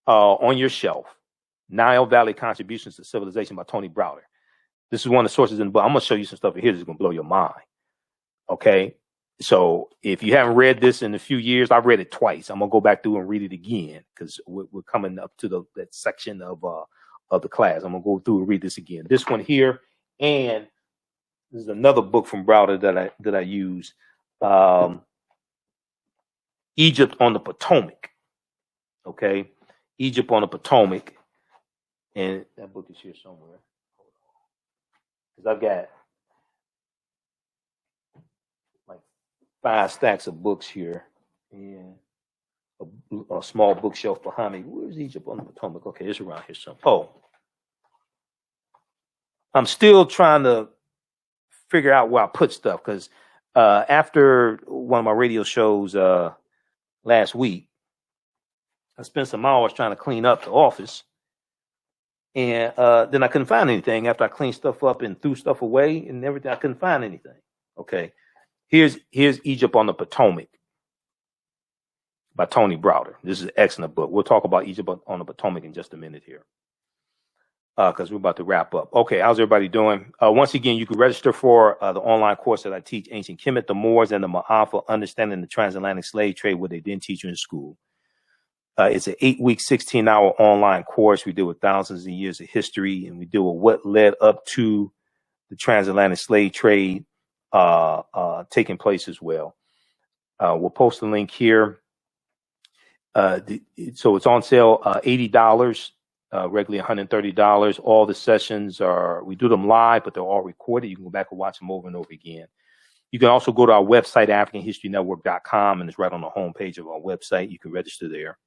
on your shelf, Nile Valley Contributions to Civilization by Tony Browder. This is one of the sources in the book. I'm going to show you some stuff here that's going to blow your mind. Okay. So if you haven't read this in a few years, I've read it twice. I'm going to go back through and read it again because we're coming up to that section of the class. I'm going to go through and read this again. This one here, and this is another book from Browder that I use. Egypt on the Potomac. Okay. Egypt on the Potomac. And that book is here somewhere. Because I've got like 5 stacks of books here and a small bookshelf behind me. Where's Egypt on the Potomac? Okay, it's around here somewhere. Oh, I'm still trying to figure out where I put stuff because after one of my radio shows last week, I spent some hours trying to clean up the office. And then I couldn't find anything after I cleaned stuff up and threw stuff away and everything. I couldn't find anything. Okay. Here's Egypt on the Potomac by Tony Browder. This is an excellent book. We'll talk about Egypt on the Potomac in just a minute here because we're about to wrap up. Okay. How's everybody doing? Once again, you can register for the online course that I teach, Ancient Kemet, the Moors, and the Maafa, Understanding the Transatlantic Slave Trade, what they didn't teach you in school. It's an 8-week, 16-hour online course. We deal with thousands of years of history, and we deal with what led up to the transatlantic slave trade taking place as well. We'll post a link here. So it's on sale, $80, regularly $130. All the sessions we do them live, but they're all recorded. You can go back and watch them over and over again. You can also go to our website, AfricanHistoryNetwork.com, and it's right on the homepage of our website. You can register there.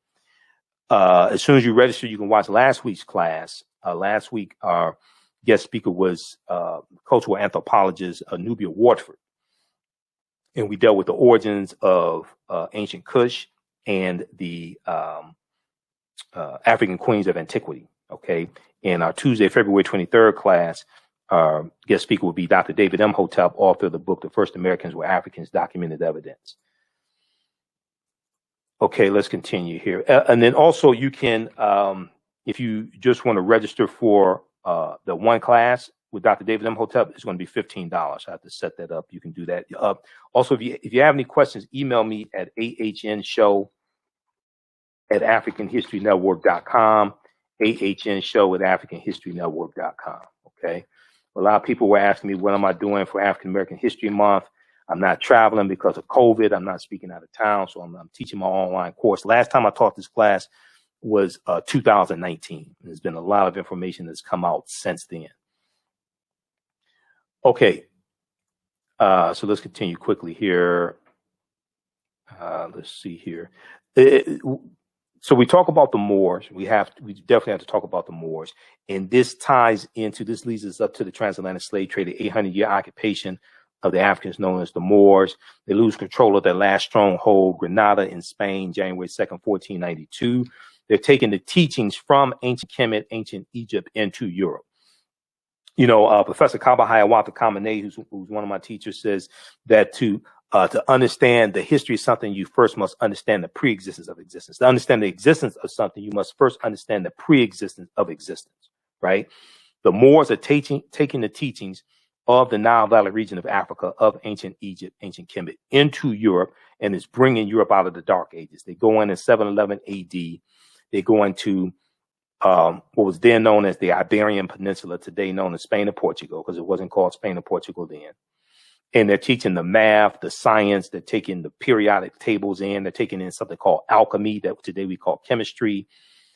As soon as you register, you can watch last week's class. Last week, our guest speaker was cultural anthropologist Nubia Wardford. And we dealt with the origins of ancient Kush and the African queens of antiquity. Okay. In our Tuesday, February 23rd class, our guest speaker will be Dr. David Imhotep, author of the book, The First Americans Were Africans, Documented Evidence. Okay, let's continue here. And then also you can, if you just want to register for the one class with Dr. David Imhotep, it's going to be $15. I have to set that up. You can do that. Also, if you have any questions, email me at ahnshow@AfricanHistoryNetwork.com, ahnshow@AfricanHistoryNetwork.com. Okay. A lot of people were asking me, what am I doing for African American History Month? I'm not traveling because of COVID. I'm not speaking out of town. So I'm teaching my online course. Last time I taught this class was 2019. There's been a lot of information that's come out since then. Okay. So let's continue quickly here. Let's see here. So we talk about the Moors. We definitely have to talk about the Moors. And this leads us up to the transatlantic slave trade, the 800-year occupation of the Africans known as the Moors. They lose control of their last stronghold, Granada in Spain, January 2nd, 1492. They're taking the teachings from ancient Kemet, ancient Egypt into Europe. You know, Professor Kaba Hiawatha Kamene, who's one of my teachers, says that to understand the history of something, you first must understand the pre-existence of existence. To understand the existence of something, you must first understand the pre-existence of existence, right? The Moors are taking the teachings of the Nile Valley region of Africa, of ancient Egypt, ancient Kemet, into Europe, and is bringing Europe out of the Dark Ages. They go in 711 AD. They go into what was then known as the Iberian Peninsula, today known as Spain and Portugal, because it wasn't called Spain and Portugal then. And they're teaching the math, the science. They're taking the periodic tables in. They're taking in something called alchemy that today we call chemistry.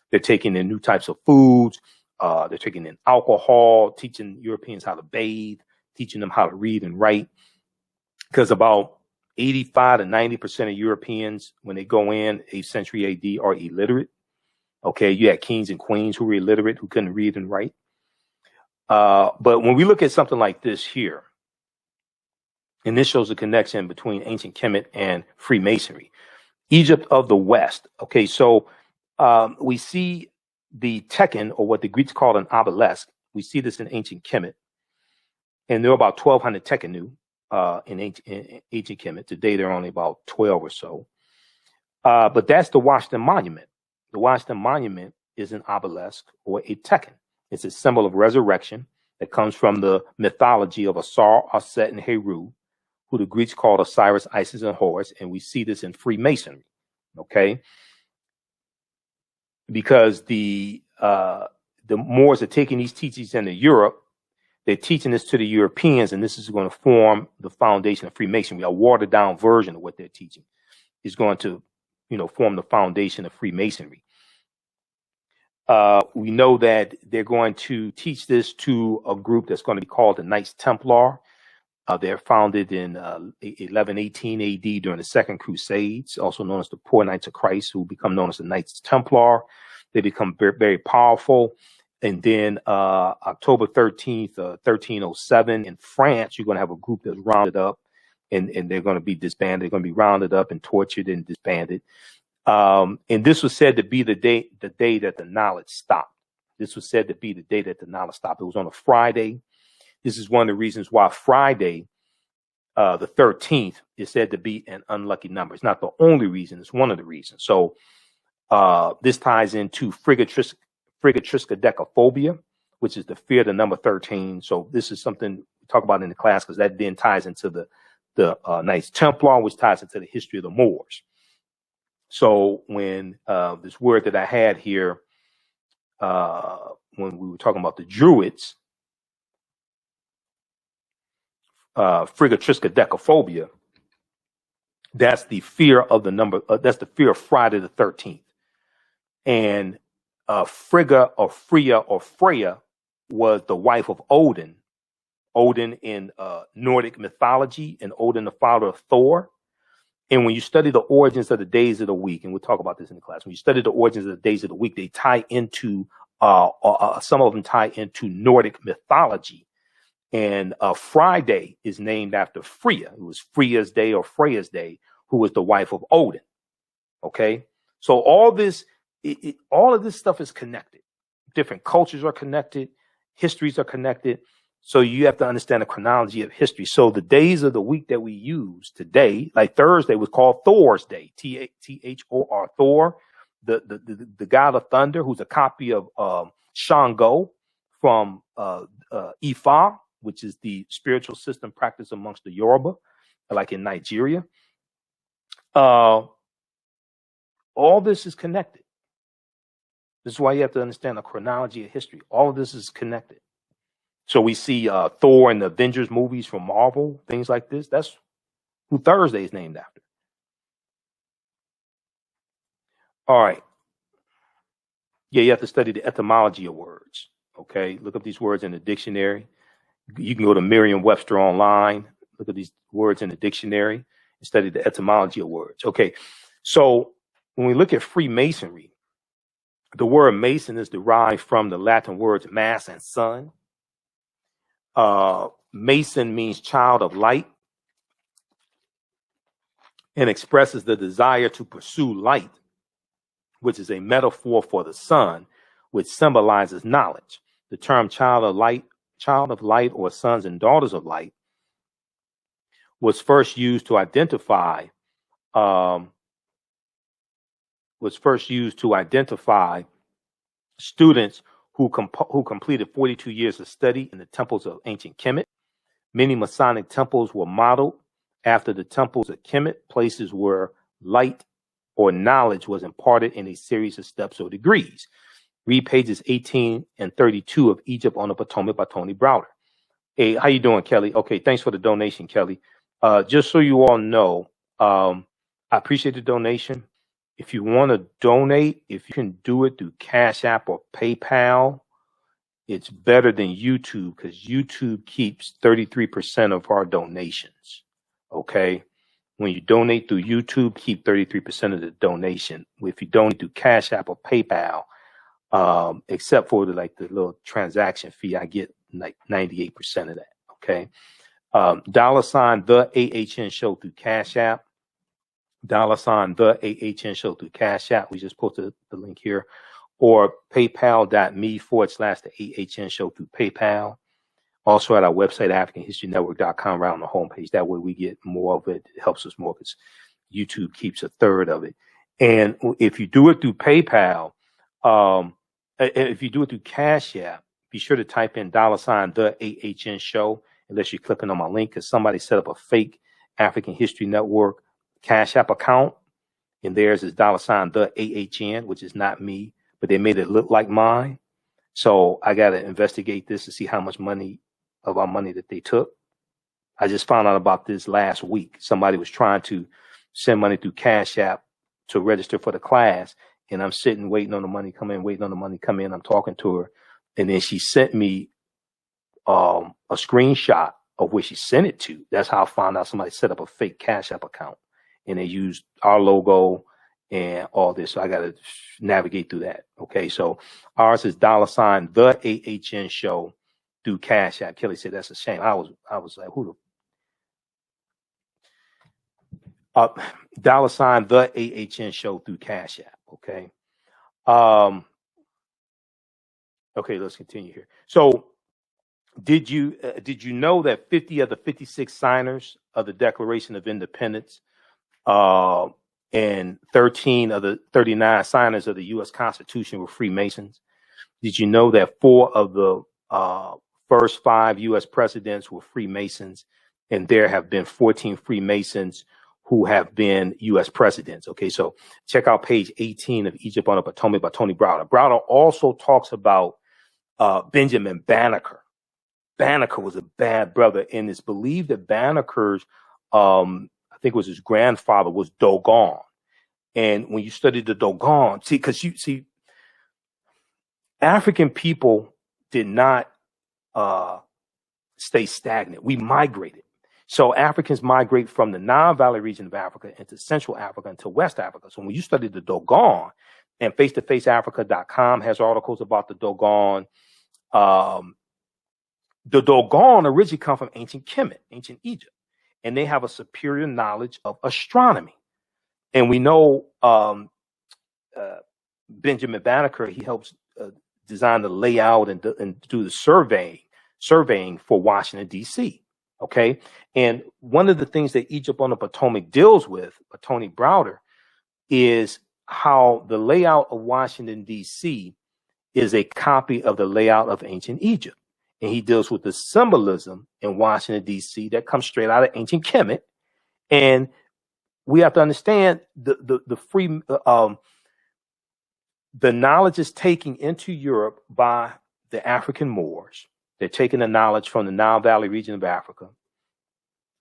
They're taking in new types of foods. They're taking in alcohol, teaching Europeans how to bathe, teaching them how to read and write. Because about 85 to 90% of Europeans, when they go in 8th century AD, are illiterate. Okay, you had kings and queens who were illiterate, who couldn't read and write. But when we look at something like this here, and this shows a connection between ancient Kemet and Freemasonry, Egypt of the West. Okay, so we see the Tekken, or what the Greeks called an obelisk. We see this in ancient Kemet, and there are about 1,200 Tekkenu in ancient Kemet. Today, there are only about 12 or so. But that's the Washington Monument. The Washington Monument is an obelisk or a tekken. It's a symbol of resurrection that comes from the mythology of Asar, Aset, and Heru, who the Greeks called Osiris, Isis, and Horus, and we see this in Freemasonry, okay? Because the Moors are taking these teachings into Europe, they're teaching this to the Europeans, and this is going to form the foundation of Freemasonry. A watered down version of what they're teaching is going to, form the foundation of Freemasonry. We know that they're going to teach this to a group that's going to be called the Knights Templar. They're founded in 1118 AD during the Second Crusades, also known as the Poor Knights of Christ, who become known as the Knights Templar. They become very, very powerful. And then October 13th, 1307, in France, you're going to have a group that's rounded up, and they're going to be disbanded. They're going to be rounded up and tortured and disbanded. And this was said to be the day that the knowledge stopped. This was said to be the day that the knowledge stopped. It was on a Friday. This is one of the reasons why Friday, the 13th, is said to be an unlucky number. It's not the only reason. It's one of the reasons. So this ties into frigatriskaidekaphobia, which is the fear of the number 13. So this is something we talk about in the class, because that then ties into the Knights Templar, which ties into the history of the Moors. So when this word that I had here, when we were talking about the Druids, frigatriskaidekaphobia, that's the fear of the number, that's the fear of Friday the 13th. And Frigga or Freya or Freya was the wife of Odin. Odin in Nordic mythology, and Odin the father of Thor. And when you study the origins of the days of the week, and we'll talk about this in the class, when you study the origins of the days of the week, they tie into, some of them tie into Nordic mythology. And Friday is named after Freya. It was Freya's day or Freya's day, who was the wife of Odin. Okay, so all of this stuff is connected. Different cultures are connected, histories are connected. So you have to understand the chronology of history. So the days of the week that we use today, like Thursday was called Thor's Day, Thor, Thor, the god of thunder, who's a copy of Shango from Ifa, which is the spiritual system practiced amongst the Yoruba, like in Nigeria. All this is connected. This is why you have to understand the chronology of history. All of this is connected. So we see Thor and the Avengers movies from Marvel, things like this. That's who Thursday is named after. All right. Yeah, you have to study the etymology of words. Okay, look up these words in the dictionary. You can go to Merriam-Webster online, look at these words in the dictionary, and study the etymology of words. Okay, so when we look at Freemasonry, the word Mason is derived from the Latin words mass and sun. Mason means child of light and expresses the desire to pursue light, which is a metaphor for the sun, which symbolizes knowledge. The term child of light, or sons and daughters of light was first used to identify students who completed 42 years of study in the temples of ancient Kemet. Many Masonic temples were modeled after the temples of Kemet, places where light or knowledge was imparted in a series of steps or degrees. Read pages 18 and 32 of Egypt on the Potomac by Tony Browder. Hey, how you doing, Kelly? Okay, thanks for the donation, Kelly. Just so you all know, I appreciate the donation. If you want to donate, if you can do it through Cash App or PayPal, it's better than YouTube, because YouTube keeps 33% of our donations. Okay. When you donate through YouTube, keep 33% of the donation. If you donate through Cash App or PayPal, except for the little transaction fee, I get like 98% of that. Okay. $, the AHN show through Cash App. $, the AHN show through Cash App. We just posted the link here. Or paypal.me/the AHN show through PayPal. Also at our website, AfricanHistoryNetwork.com, right on the homepage. That way we get more of it. It helps us more because YouTube keeps a third of it. And if you do it through PayPal, if you do it through Cash App, be sure to type in $ the AHN show, unless you're clicking on my link, because somebody set up a fake African History Network Cash App account, and theirs is $ the AHN, which is not me, but they made it look like mine. So I got to investigate this to see how much money of our money that they took. I just found out about this last week. Somebody was trying to send money through Cash App to register for the class, and I'm sitting waiting on the money come in, waiting on the money come in. I'm talking to her, and then she sent me a screenshot of where she sent it to. That's how I found out somebody set up a fake Cash App account, and they used our logo and all this. So I got to navigate through that. Okay, so ours is $ the AHN show through Cash App. Kelly said that's a shame. I was like, who the $ the AHN show through Cash App. Okay. Okay, let's continue here. So did you know that 50 of the 56 signers of the Declaration of Independence and 13 of the 39 signers of the U.S. Constitution were Freemasons? Did you know that 4 of the first 5 U.S. presidents were Freemasons, and there have been 14 Freemasons who have been U.S. presidents? Okay, so check out page 18 of Egypt on the Potomac by Tony Browder. Browder also talks about Benjamin Banneker. Banneker was a bad brother, and it's believed that Banneker's, I think it was his grandfather, was Dogon. And when you study the Dogon, see, African people did not stay stagnant. We migrated. So Africans migrate from the Nile Valley region of Africa into Central Africa into West Africa. So when you study the Dogon, and face-to-faceafrica.com has articles about the Dogon, the Dogon originally come from ancient Kemet, ancient Egypt, and they have a superior knowledge of astronomy. And we know Benjamin Banneker, he helps design the layout and do the surveying for Washington, D.C. Okay. And one of the things that Egypt on the Potomac deals with, Tony Browder, is how the layout of Washington, D.C. is a copy of the layout of ancient Egypt. And he deals with the symbolism in Washington, D.C. that comes straight out of ancient Kemet. And we have to understand the knowledge is taken into Europe by the African Moors. They're taking the knowledge from the Nile Valley region of Africa.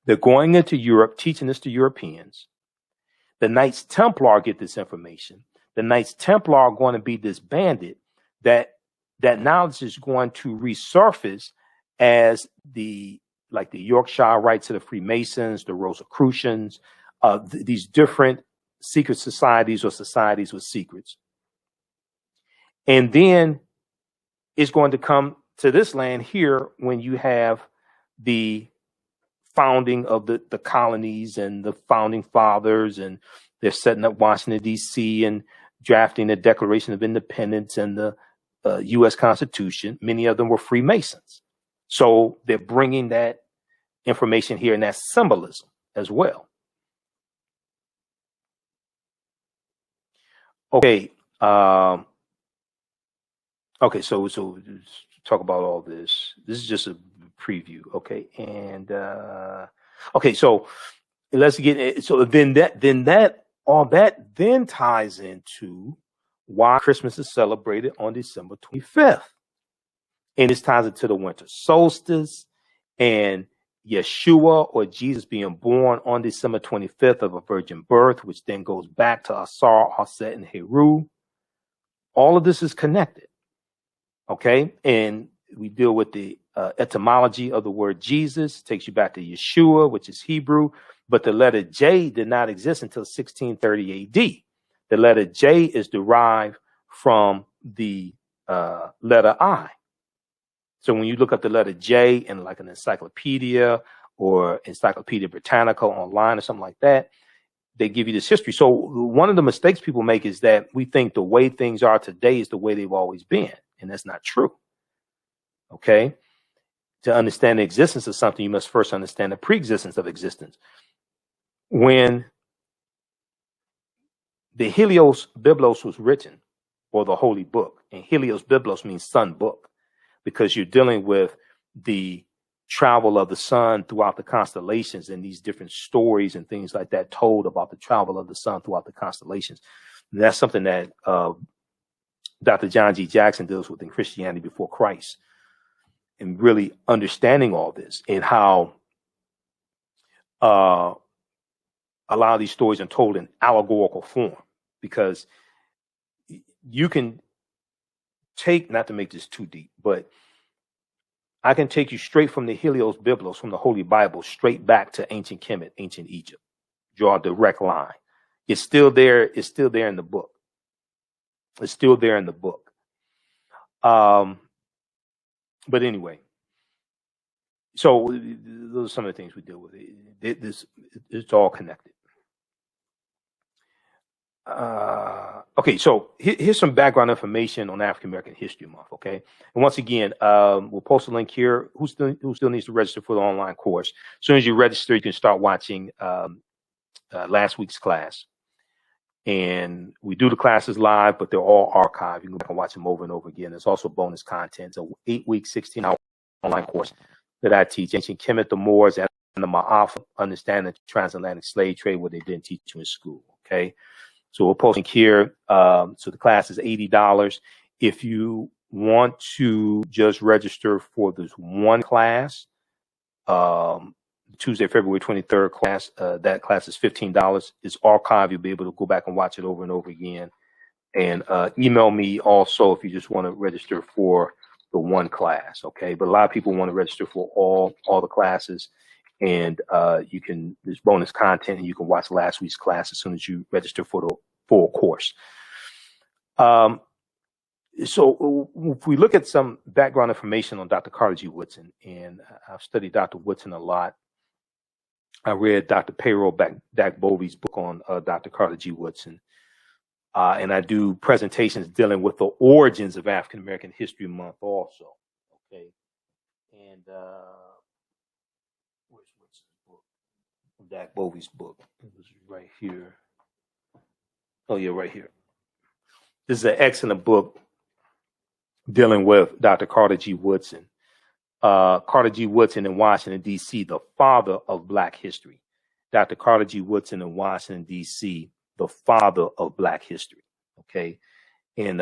They're going into Europe, teaching this to Europeans. The Knights Templar get this information. The Knights Templar are going to be disbanded. That knowledge is going to resurface as the Yorkshire Rites of the Freemasons, the Rosicrucians, these different secret societies or societies with secrets. And then it's going to come to this land here when you have the founding of the colonies and the founding fathers, and they're setting up Washington, D.C. and drafting the Declaration of Independence and the U.S. Constitution. Many of them were Freemasons. So they're bringing that information here and that symbolism as well. Okay. Okay, so talk about all this. This is just a preview, okay? And okay, so let's get it. So then all that ties into why Christmas is celebrated on December 25th. And this ties into the winter solstice and Yeshua, or Jesus, being born on December 25th of a virgin birth, which then goes back to Asar, Aset, and Heru. All of this is connected. Okay, and we deal with the etymology of the word Jesus. Takes you back to Yeshua, which is Hebrew, but the letter J did not exist until 1630 AD. The letter J is derived from the letter I. So when you look up the letter J in like an encyclopedia or Encyclopedia Britannica online or something like that, they give you this history. So one of the mistakes people make is that we think the way things are today is the way they've always been. And that's not true. Okay. To understand the existence of something, you must first understand the pre-existence of existence. When the Helios Biblos was written, or the Holy Book, And Helios Biblos means sun book, because you're dealing with the travel of the sun throughout the constellations and these different stories and things like that told about the travel of the sun throughout the constellations. And that's something that Dr. John G. Jackson deals with in Christianity Before Christ, and really understanding all this and how a lot of these stories are told in allegorical form, because you can take, not to make this too deep, but I can take you straight from the Helios Biblos, from the Holy Bible, straight back to ancient Kemet, ancient Egypt. Draw a direct line. It's still there. It's still there in the book. It's still there in the book. But anyway, so those are some of the things we deal with. It's all connected. Okay, so here's some background information on African American History Month. Okay, and once again, we'll post a link here. Who still needs to register for the online course? As soon as you register, you can start watching last week's class. And we do the classes live, but they're all archived. You can go back and watch them over and over again. There's also bonus content. So 8-week, 16-hour online course that I teach: ancient Kemet, the Moors, and the Maafa, understanding the transatlantic slave trade, what they didn't teach you in school. Okay. So we're posting here. So the class is $80. If you want to just register for this one class, Tuesday, February 23rd class, that class is $15. It's archived. You'll be able to go back and watch it over and over again. And email me also if you just want to register for the one class. Okay. But a lot of people want to register for all the classes. And there's bonus content, and you can watch last week's class as soon as you register for the full course. So if we look at some background information on Dr. Carter G. Woodson, and I've studied Dr. Woodson a lot. I read Dr. Payroll Dagbovie's book on Dr. Carter G. Woodson. And I do presentations dealing with the origins of African American History Month also. Okay. And where's Woodson's book? Dagbovie's book. It was right here. Oh, yeah, right here. This is an excellent book dealing with Dr. Carter G. Woodson. Carter G. Woodson in Washington, D.C., the father of Black history. Dr. Carter G. Woodson in Washington, D.C., the father of Black history. Okay. And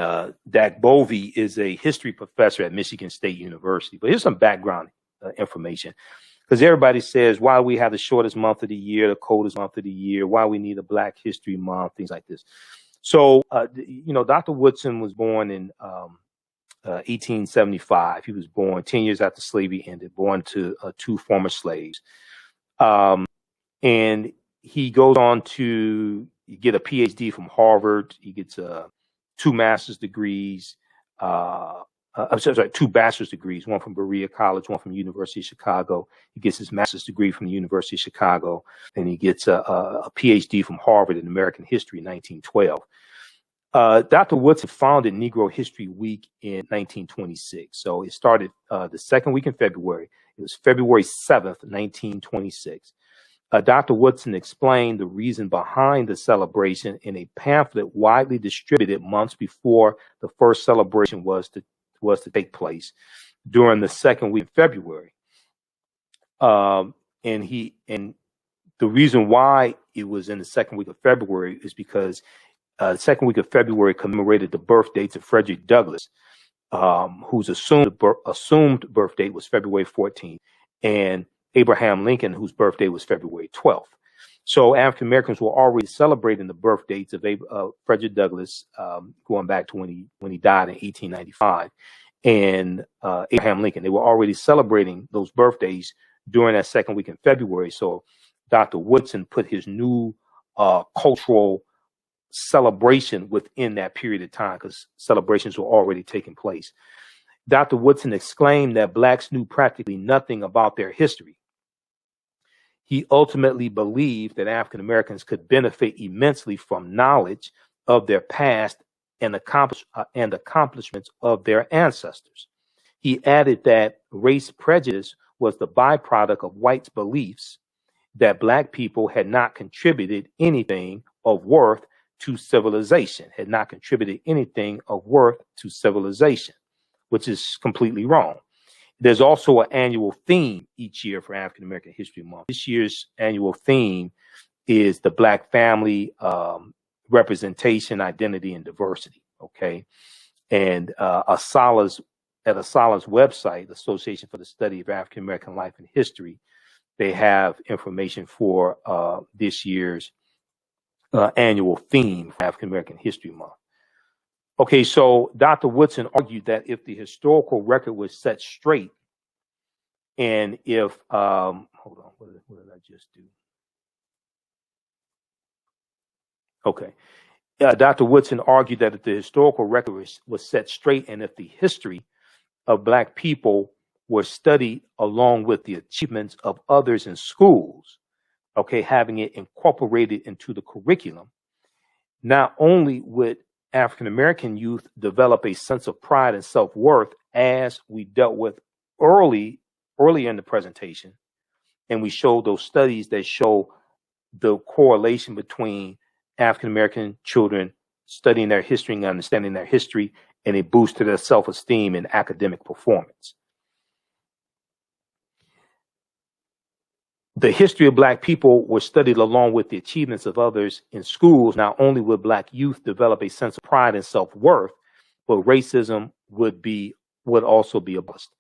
Dagbovie is a history professor at Michigan State University. But here's some background information. Because everybody says, why we have the shortest month of the year, the coldest month of the year, why we need a Black History Month, things like this. So, Dr. Woodson was born in 1875. He was born 10 years after slavery ended, born to two former slaves. And he goes on to get a PhD from Harvard. He gets two master's degrees. Two bachelor's degrees, one from Berea College, one from University of Chicago. He gets his master's degree from the University of Chicago, and he gets a PhD from Harvard in American history in 1912. Dr. Woodson founded Negro History Week in 1926. So it started the second week in February. It was February 7th, 1926. Dr. Woodson explained the reason behind the celebration in a pamphlet widely distributed months before the first celebration was to take place during the second week of February. And the reason why it was in the second week of February is because the second week of February commemorated the birth dates of Frederick Douglass, whose assumed birth date was February 14th, and Abraham Lincoln, whose birthday was February 12th. So African Americans were already celebrating the birth dates of Frederick Douglass, going back to when he died in 1895, and Abraham Lincoln. They were already celebrating those birthdays during that second week in February. So Dr. Woodson put his new cultural celebration within that period of time, because celebrations were already taking place. Dr. Woodson exclaimed that Blacks knew practically nothing about their history. He ultimately believed that African Americans could benefit immensely from knowledge of their past and accomplishments of their ancestors. He added that race prejudice was the byproduct of whites' beliefs that Black people had not contributed anything of worth to civilization, had not contributed anything of worth to civilization, which is completely wrong. There's also an annual theme each year for African American History Month. This year's annual theme is the Black family, representation, identity, and diversity. Okay. And ASALH's website, Association for the Study of African American Life and History, they have information for this year's annual theme for African American History Month. Okay, so Dr. Woodson argued that if the historical record was set straight, and if hold on, what did I just do? Okay, Dr. Woodson argued that if the historical record was set straight, and if the history of Black people were studied along with the achievements of others in schools, okay, having it incorporated into the curriculum, not only would African American youth develop a sense of pride and self-worth, as we dealt with earlier in the presentation, and we showed those studies that show the correlation between African American children studying their history and understanding their history, and a boost to their self-esteem and academic performance. The history of Black people was studied along with the achievements of others in schools. Not only would Black youth develop a sense of pride and self-worth, but racism would also be abolished.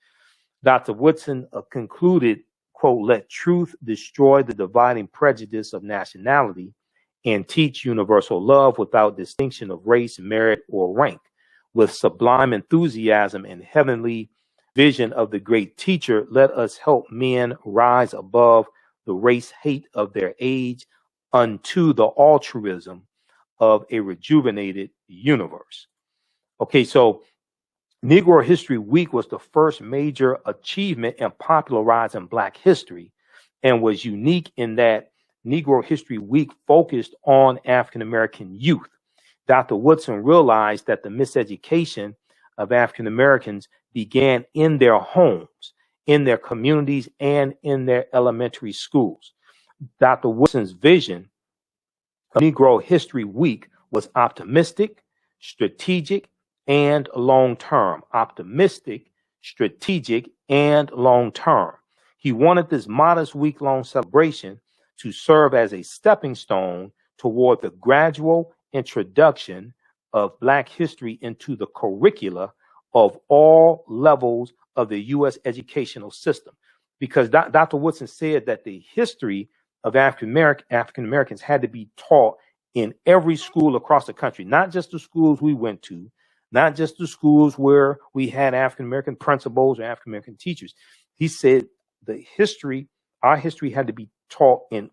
Dr. Woodson concluded, quote, "Let truth destroy the dividing prejudice of nationality and teach universal love without distinction of race, merit, or rank. With sublime enthusiasm and heavenly vision of the great teacher, let us help men rise above the race hate of their age unto the altruism of a rejuvenated universe." Okay, so Negro History Week was the first major achievement in popularizing Black history, and was unique in that Negro History Week focused on African American youth. Dr. Woodson realized that the miseducation of African Americans began in their homes, in their communities, and in their elementary schools. Dr. Woodson's vision of Negro History Week was optimistic, strategic, and long-term. Optimistic, strategic, and long-term. He wanted this modest week-long celebration to serve as a stepping stone toward the gradual introduction of Black history into the curricula of all levels of the U.S. educational system. Because Dr. Woodson said that the history of African Americans had to be taught in every school across the country, not just the schools we went to, not just the schools where we had African American principals or African American teachers. He said our history had to be taught in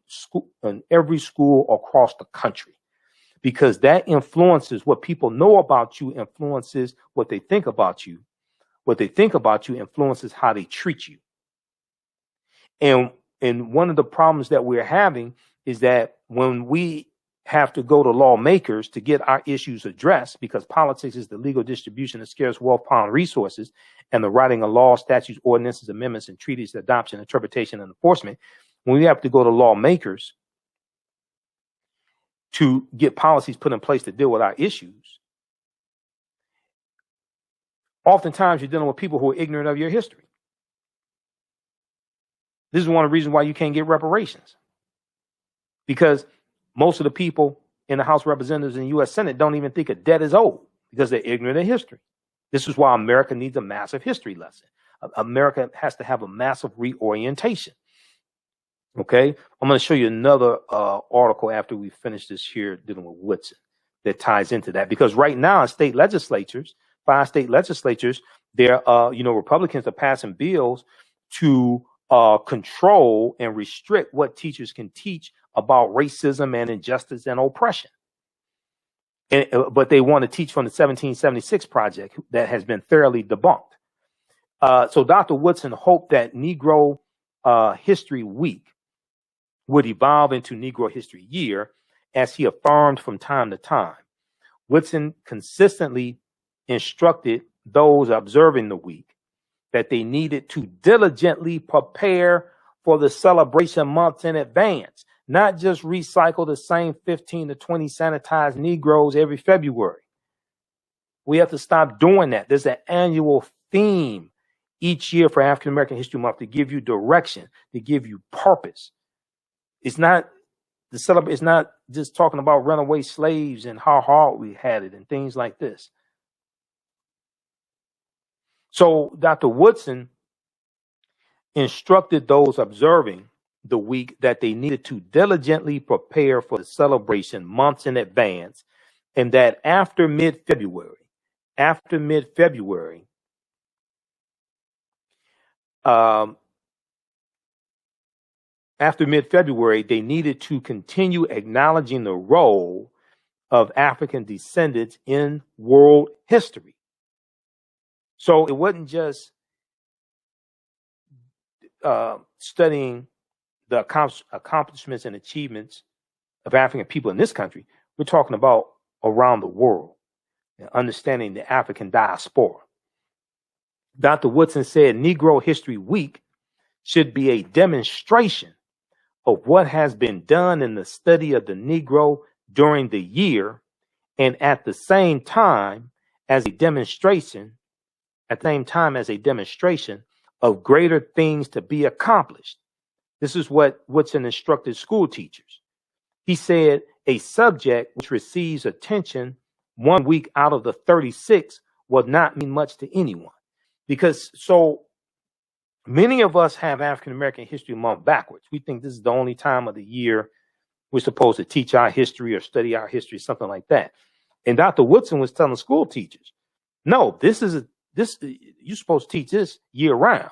every school across the country, because that influences what people know about you, influences what they think about you. What they think about you influences how they treat you. And one of the problems that we're having is that when we have to go to lawmakers to get our issues addressed, because politics is the legal distribution of scarce wealth, power, and resources, and the writing of laws, statutes, ordinances, amendments, and treaties, adoption, interpretation, and enforcement, when we have to go to lawmakers to get policies put in place to deal with our issues, oftentimes you're dealing with people who are ignorant of your history. This is one of the reasons why you can't get reparations, because most of the people in the House of Representatives and the U.S. Senate don't even think a debt is owed, because they're ignorant of history. This is why America needs a massive history lesson. America has to have a massive reorientation. Okay, I'm going to show you another article after we finish this here dealing with Woodson that ties into that, because right now in state legislatures, 5 state legislatures, Republicans are passing bills to control and restrict what teachers can teach about racism and injustice and oppression. But they want to teach from the 1776 project that has been thoroughly debunked. So Dr. Woodson hoped that Negro History Week would evolve into Negro History Year, as he affirmed from time to time. Woodson consistently instructed those observing the week that they needed to diligently prepare for the celebration months in advance, not just recycle the same 15 to 20 sanitized Negroes every February. We have to stop doing that. There's an annual theme each year for African American History Month to give you direction, to give you purpose. It's not it's not just talking about runaway slaves and how hard we had it and things like this. So Dr. Woodson instructed those observing the week that they needed to diligently prepare for the celebration months in advance, and that after mid-February, they needed to continue acknowledging the role of African descendants in world history. So it wasn't just studying the accomplishments and achievements of African people in this country. We're talking about around the world, and understanding the African diaspora. Dr. Woodson said Negro History Week should be a demonstration of what has been done in the study of the Negro during the year, and at the same time as a demonstration of greater things to be accomplished. This is what Woodson instructed school teachers. He said a subject which receives attention 1 week out of the 36 will not mean much to anyone. Because so many of us have African American History Month backwards. We think this is the only time of the year we're supposed to teach our history or study our history, something like that. And Dr. Woodson was telling school teachers, no, you're supposed to teach this year round.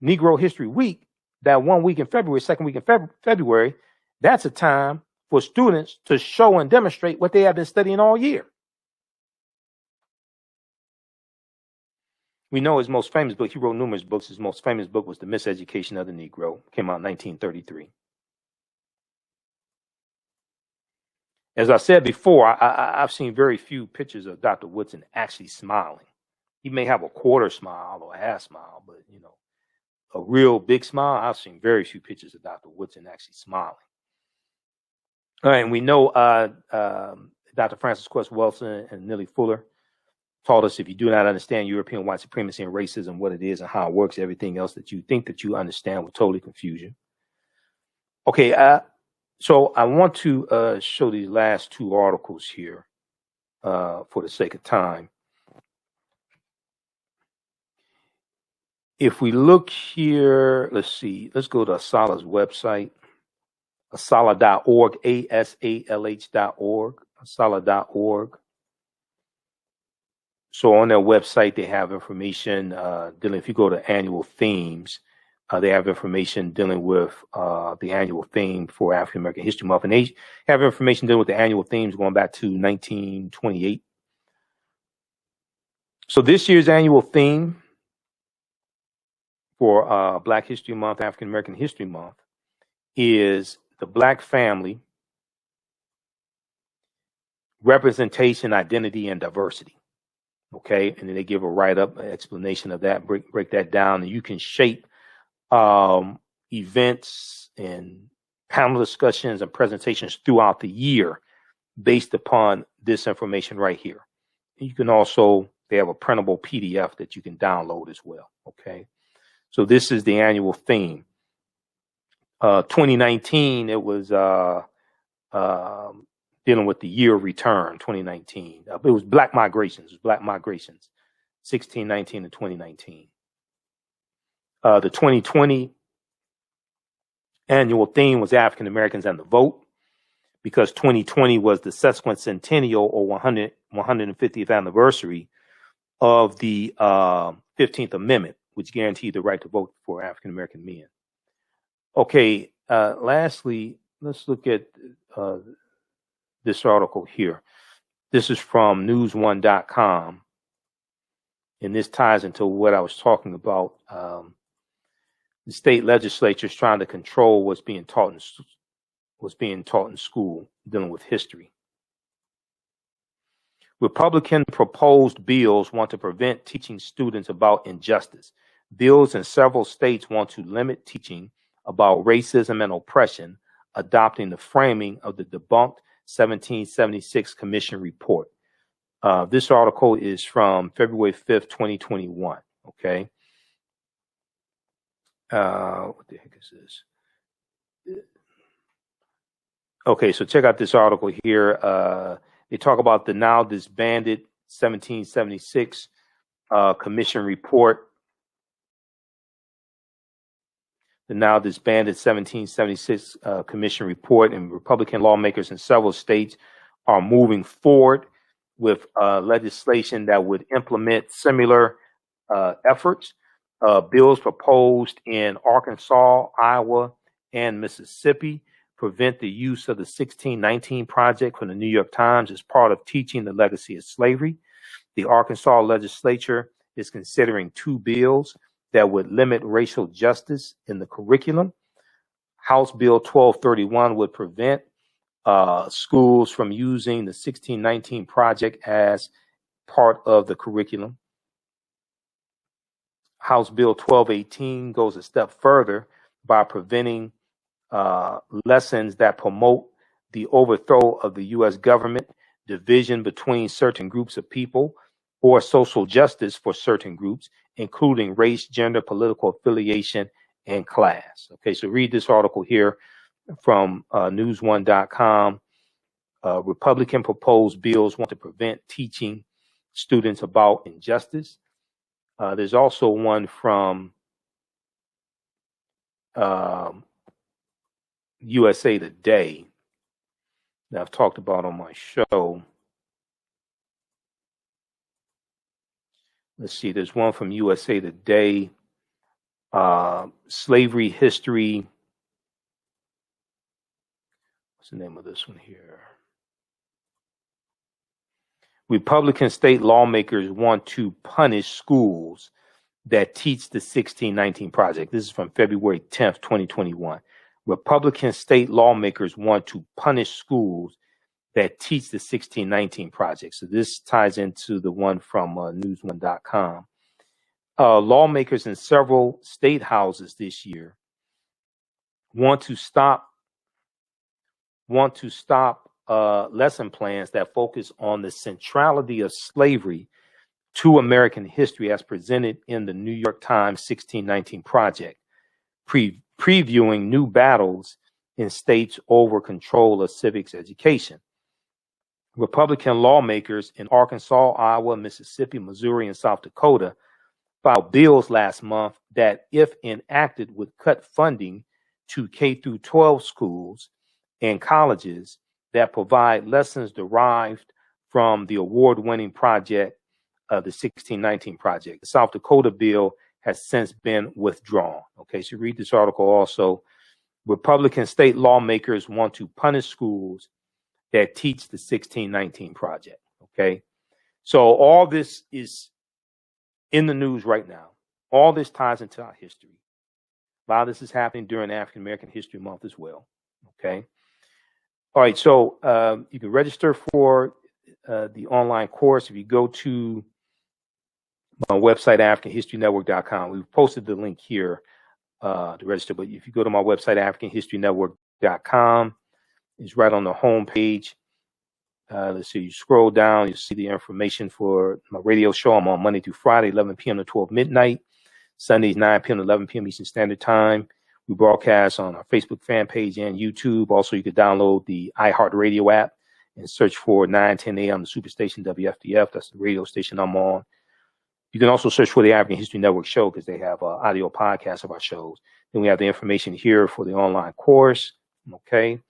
Negro History Week, that 1 week in February, second week in February, that's a time for students to show and demonstrate what they have been studying all year. We know his most famous book, he wrote numerous books. His most famous book was The Miseducation of the Negro, came out in 1933. As I said before, I've seen very few pictures of Dr. Woodson actually smiling. He may have a quarter smile or a half smile, but a real big smile, I've seen very few pictures of Dr. Woodson actually smiling. All right, and we know Dr. Francis Quest Wilson and Nellie Fuller taught us if you do not understand European white supremacy and racism, what it is and how it works, everything else that you think that you understand will totally confuse you. Okay, so I want to show these last two articles here for the sake of time. If we look here, let's see, let's go to Asala's website, asala.org, asalh.org, asala.org. So on their website, they have information dealing, if you go to annual themes, they have information dealing with the annual theme for African American History Month. And they have information dealing with the annual themes going back to 1928. So this year's annual theme for Black History Month, African American History Month, is the Black family, representation, identity, and diversity. Okay, and then they give a write-up, an explanation of that, break that down, and you can shape events and panel discussions and presentations throughout the year based upon this information right here. You can also, they have a printable PDF that you can download as well. Okay, so this is the annual theme. 2019, it was dealing with the year of return, 2019. It was Black migrations. 1619 to 2019. The 2020 annual theme was African Americans and the vote, because 2020 was the sesquicentennial or 150th anniversary of the 15th Amendment, which guaranteed the right to vote for African American men. Okay, lastly, let's look at this article here. This is from newsone.com, and this ties into what I was talking about. The state legislature is trying to control what's being taught in school dealing with history. Republican proposed bills want to prevent teaching students about injustice. Bills in several states want to limit teaching about racism and oppression adopting the framing of the debunked 1776 Commission report. This article is from February 5th, 2021. Okay. What the heck is this? Okay, so check out this article here. They talk about the now disbanded 1776 Commission report. The now disbanded 1776 Commission report, and Republican lawmakers in several states are moving forward with legislation that would implement similar efforts. Bills proposed in Arkansas, Iowa, and Mississippi prevent the use of the 1619 Project from the New York Times as part of teaching the legacy of slavery. The Arkansas legislature is considering 2 bills that would limit racial justice in the curriculum. House Bill 1231 would prevent schools from using the 1619 Project as part of the curriculum. House Bill 1218 goes a step further by preventing lessons that promote the overthrow of the U.S. government, division between certain groups of people, or social justice for certain groups, including race, gender, political affiliation, and class. Okay, so read this article here from news1.com. Republican proposed bills want to prevent teaching students about injustice. There's also one from USA Today that I've talked about on my show. Let's see, there's one from USA Today, slavery history. What's the name of this one here? Republican state lawmakers want to punish schools that teach the 1619 Project. This is from February 10th, 2021. Republican state lawmakers want to punish schools that teach the 1619 Project. So this ties into the one from news1.com. Lawmakers in several state houses this year want to stop lesson plans that focus on the centrality of slavery to American history as presented in the New York Times 1619 Project, previewing new battles in states over control of civics education. Republican lawmakers in Arkansas, Iowa, Mississippi, Missouri, and South Dakota filed bills last month that, if enacted, would cut funding to K-12 schools and colleges that provide lessons derived from the award-winning project, the 1619 Project. The South Dakota bill has since been withdrawn. Okay, so read this article also. Republican state lawmakers want to punish schools that teach the 1619 Project. Okay, so all this is in the news right now. All this ties into our history. A lot of this is happening during African American History Month as well. Okay. All right, so you can register for the online course if you go to my website, AfricanHistoryNetwork.com. We've posted the link here to register, but if you go to my website, AfricanHistoryNetwork.com, it's right on the home page. Let's see, you scroll down, you see the information for my radio show. I'm on Monday through Friday, 11 p.m. to 12 midnight, Sundays, 9 p.m. to 11 p.m. Eastern Standard Time. We broadcast on our Facebook fan page and YouTube. Also, you can download the iHeartRadio app and search for 910 a.m. the Superstation WFDF. That's the radio station I'm on. You can also search for the African History Network show because they have audio podcasts of our shows. Then we have the information here for the online course. Okay.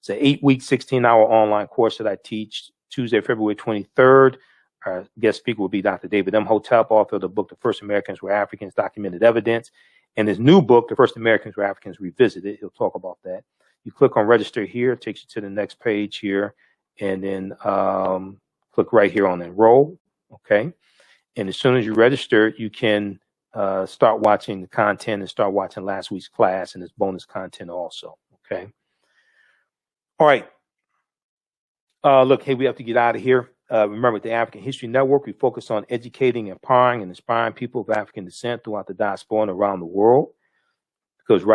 It's an 8-week, 16-hour online course that I teach Tuesday, February 23rd. Our guest speaker will be Dr. David Imhotep, author of the book, The First Americans Were Africans, Documented Evidence. And his new book, The First Americans Were Africans Revisited. He'll talk about that. You click on register here, it takes you to the next page here, and then click right here on enroll. Okay. And as soon as you register, you can start watching the content and start watching last week's class and its bonus content also. Okay. All right. Look, hey, we have to get out of here. Remember, at the African History Network, we focus on educating, empowering, and inspiring people of African descent throughout the diaspora and around the world. Because right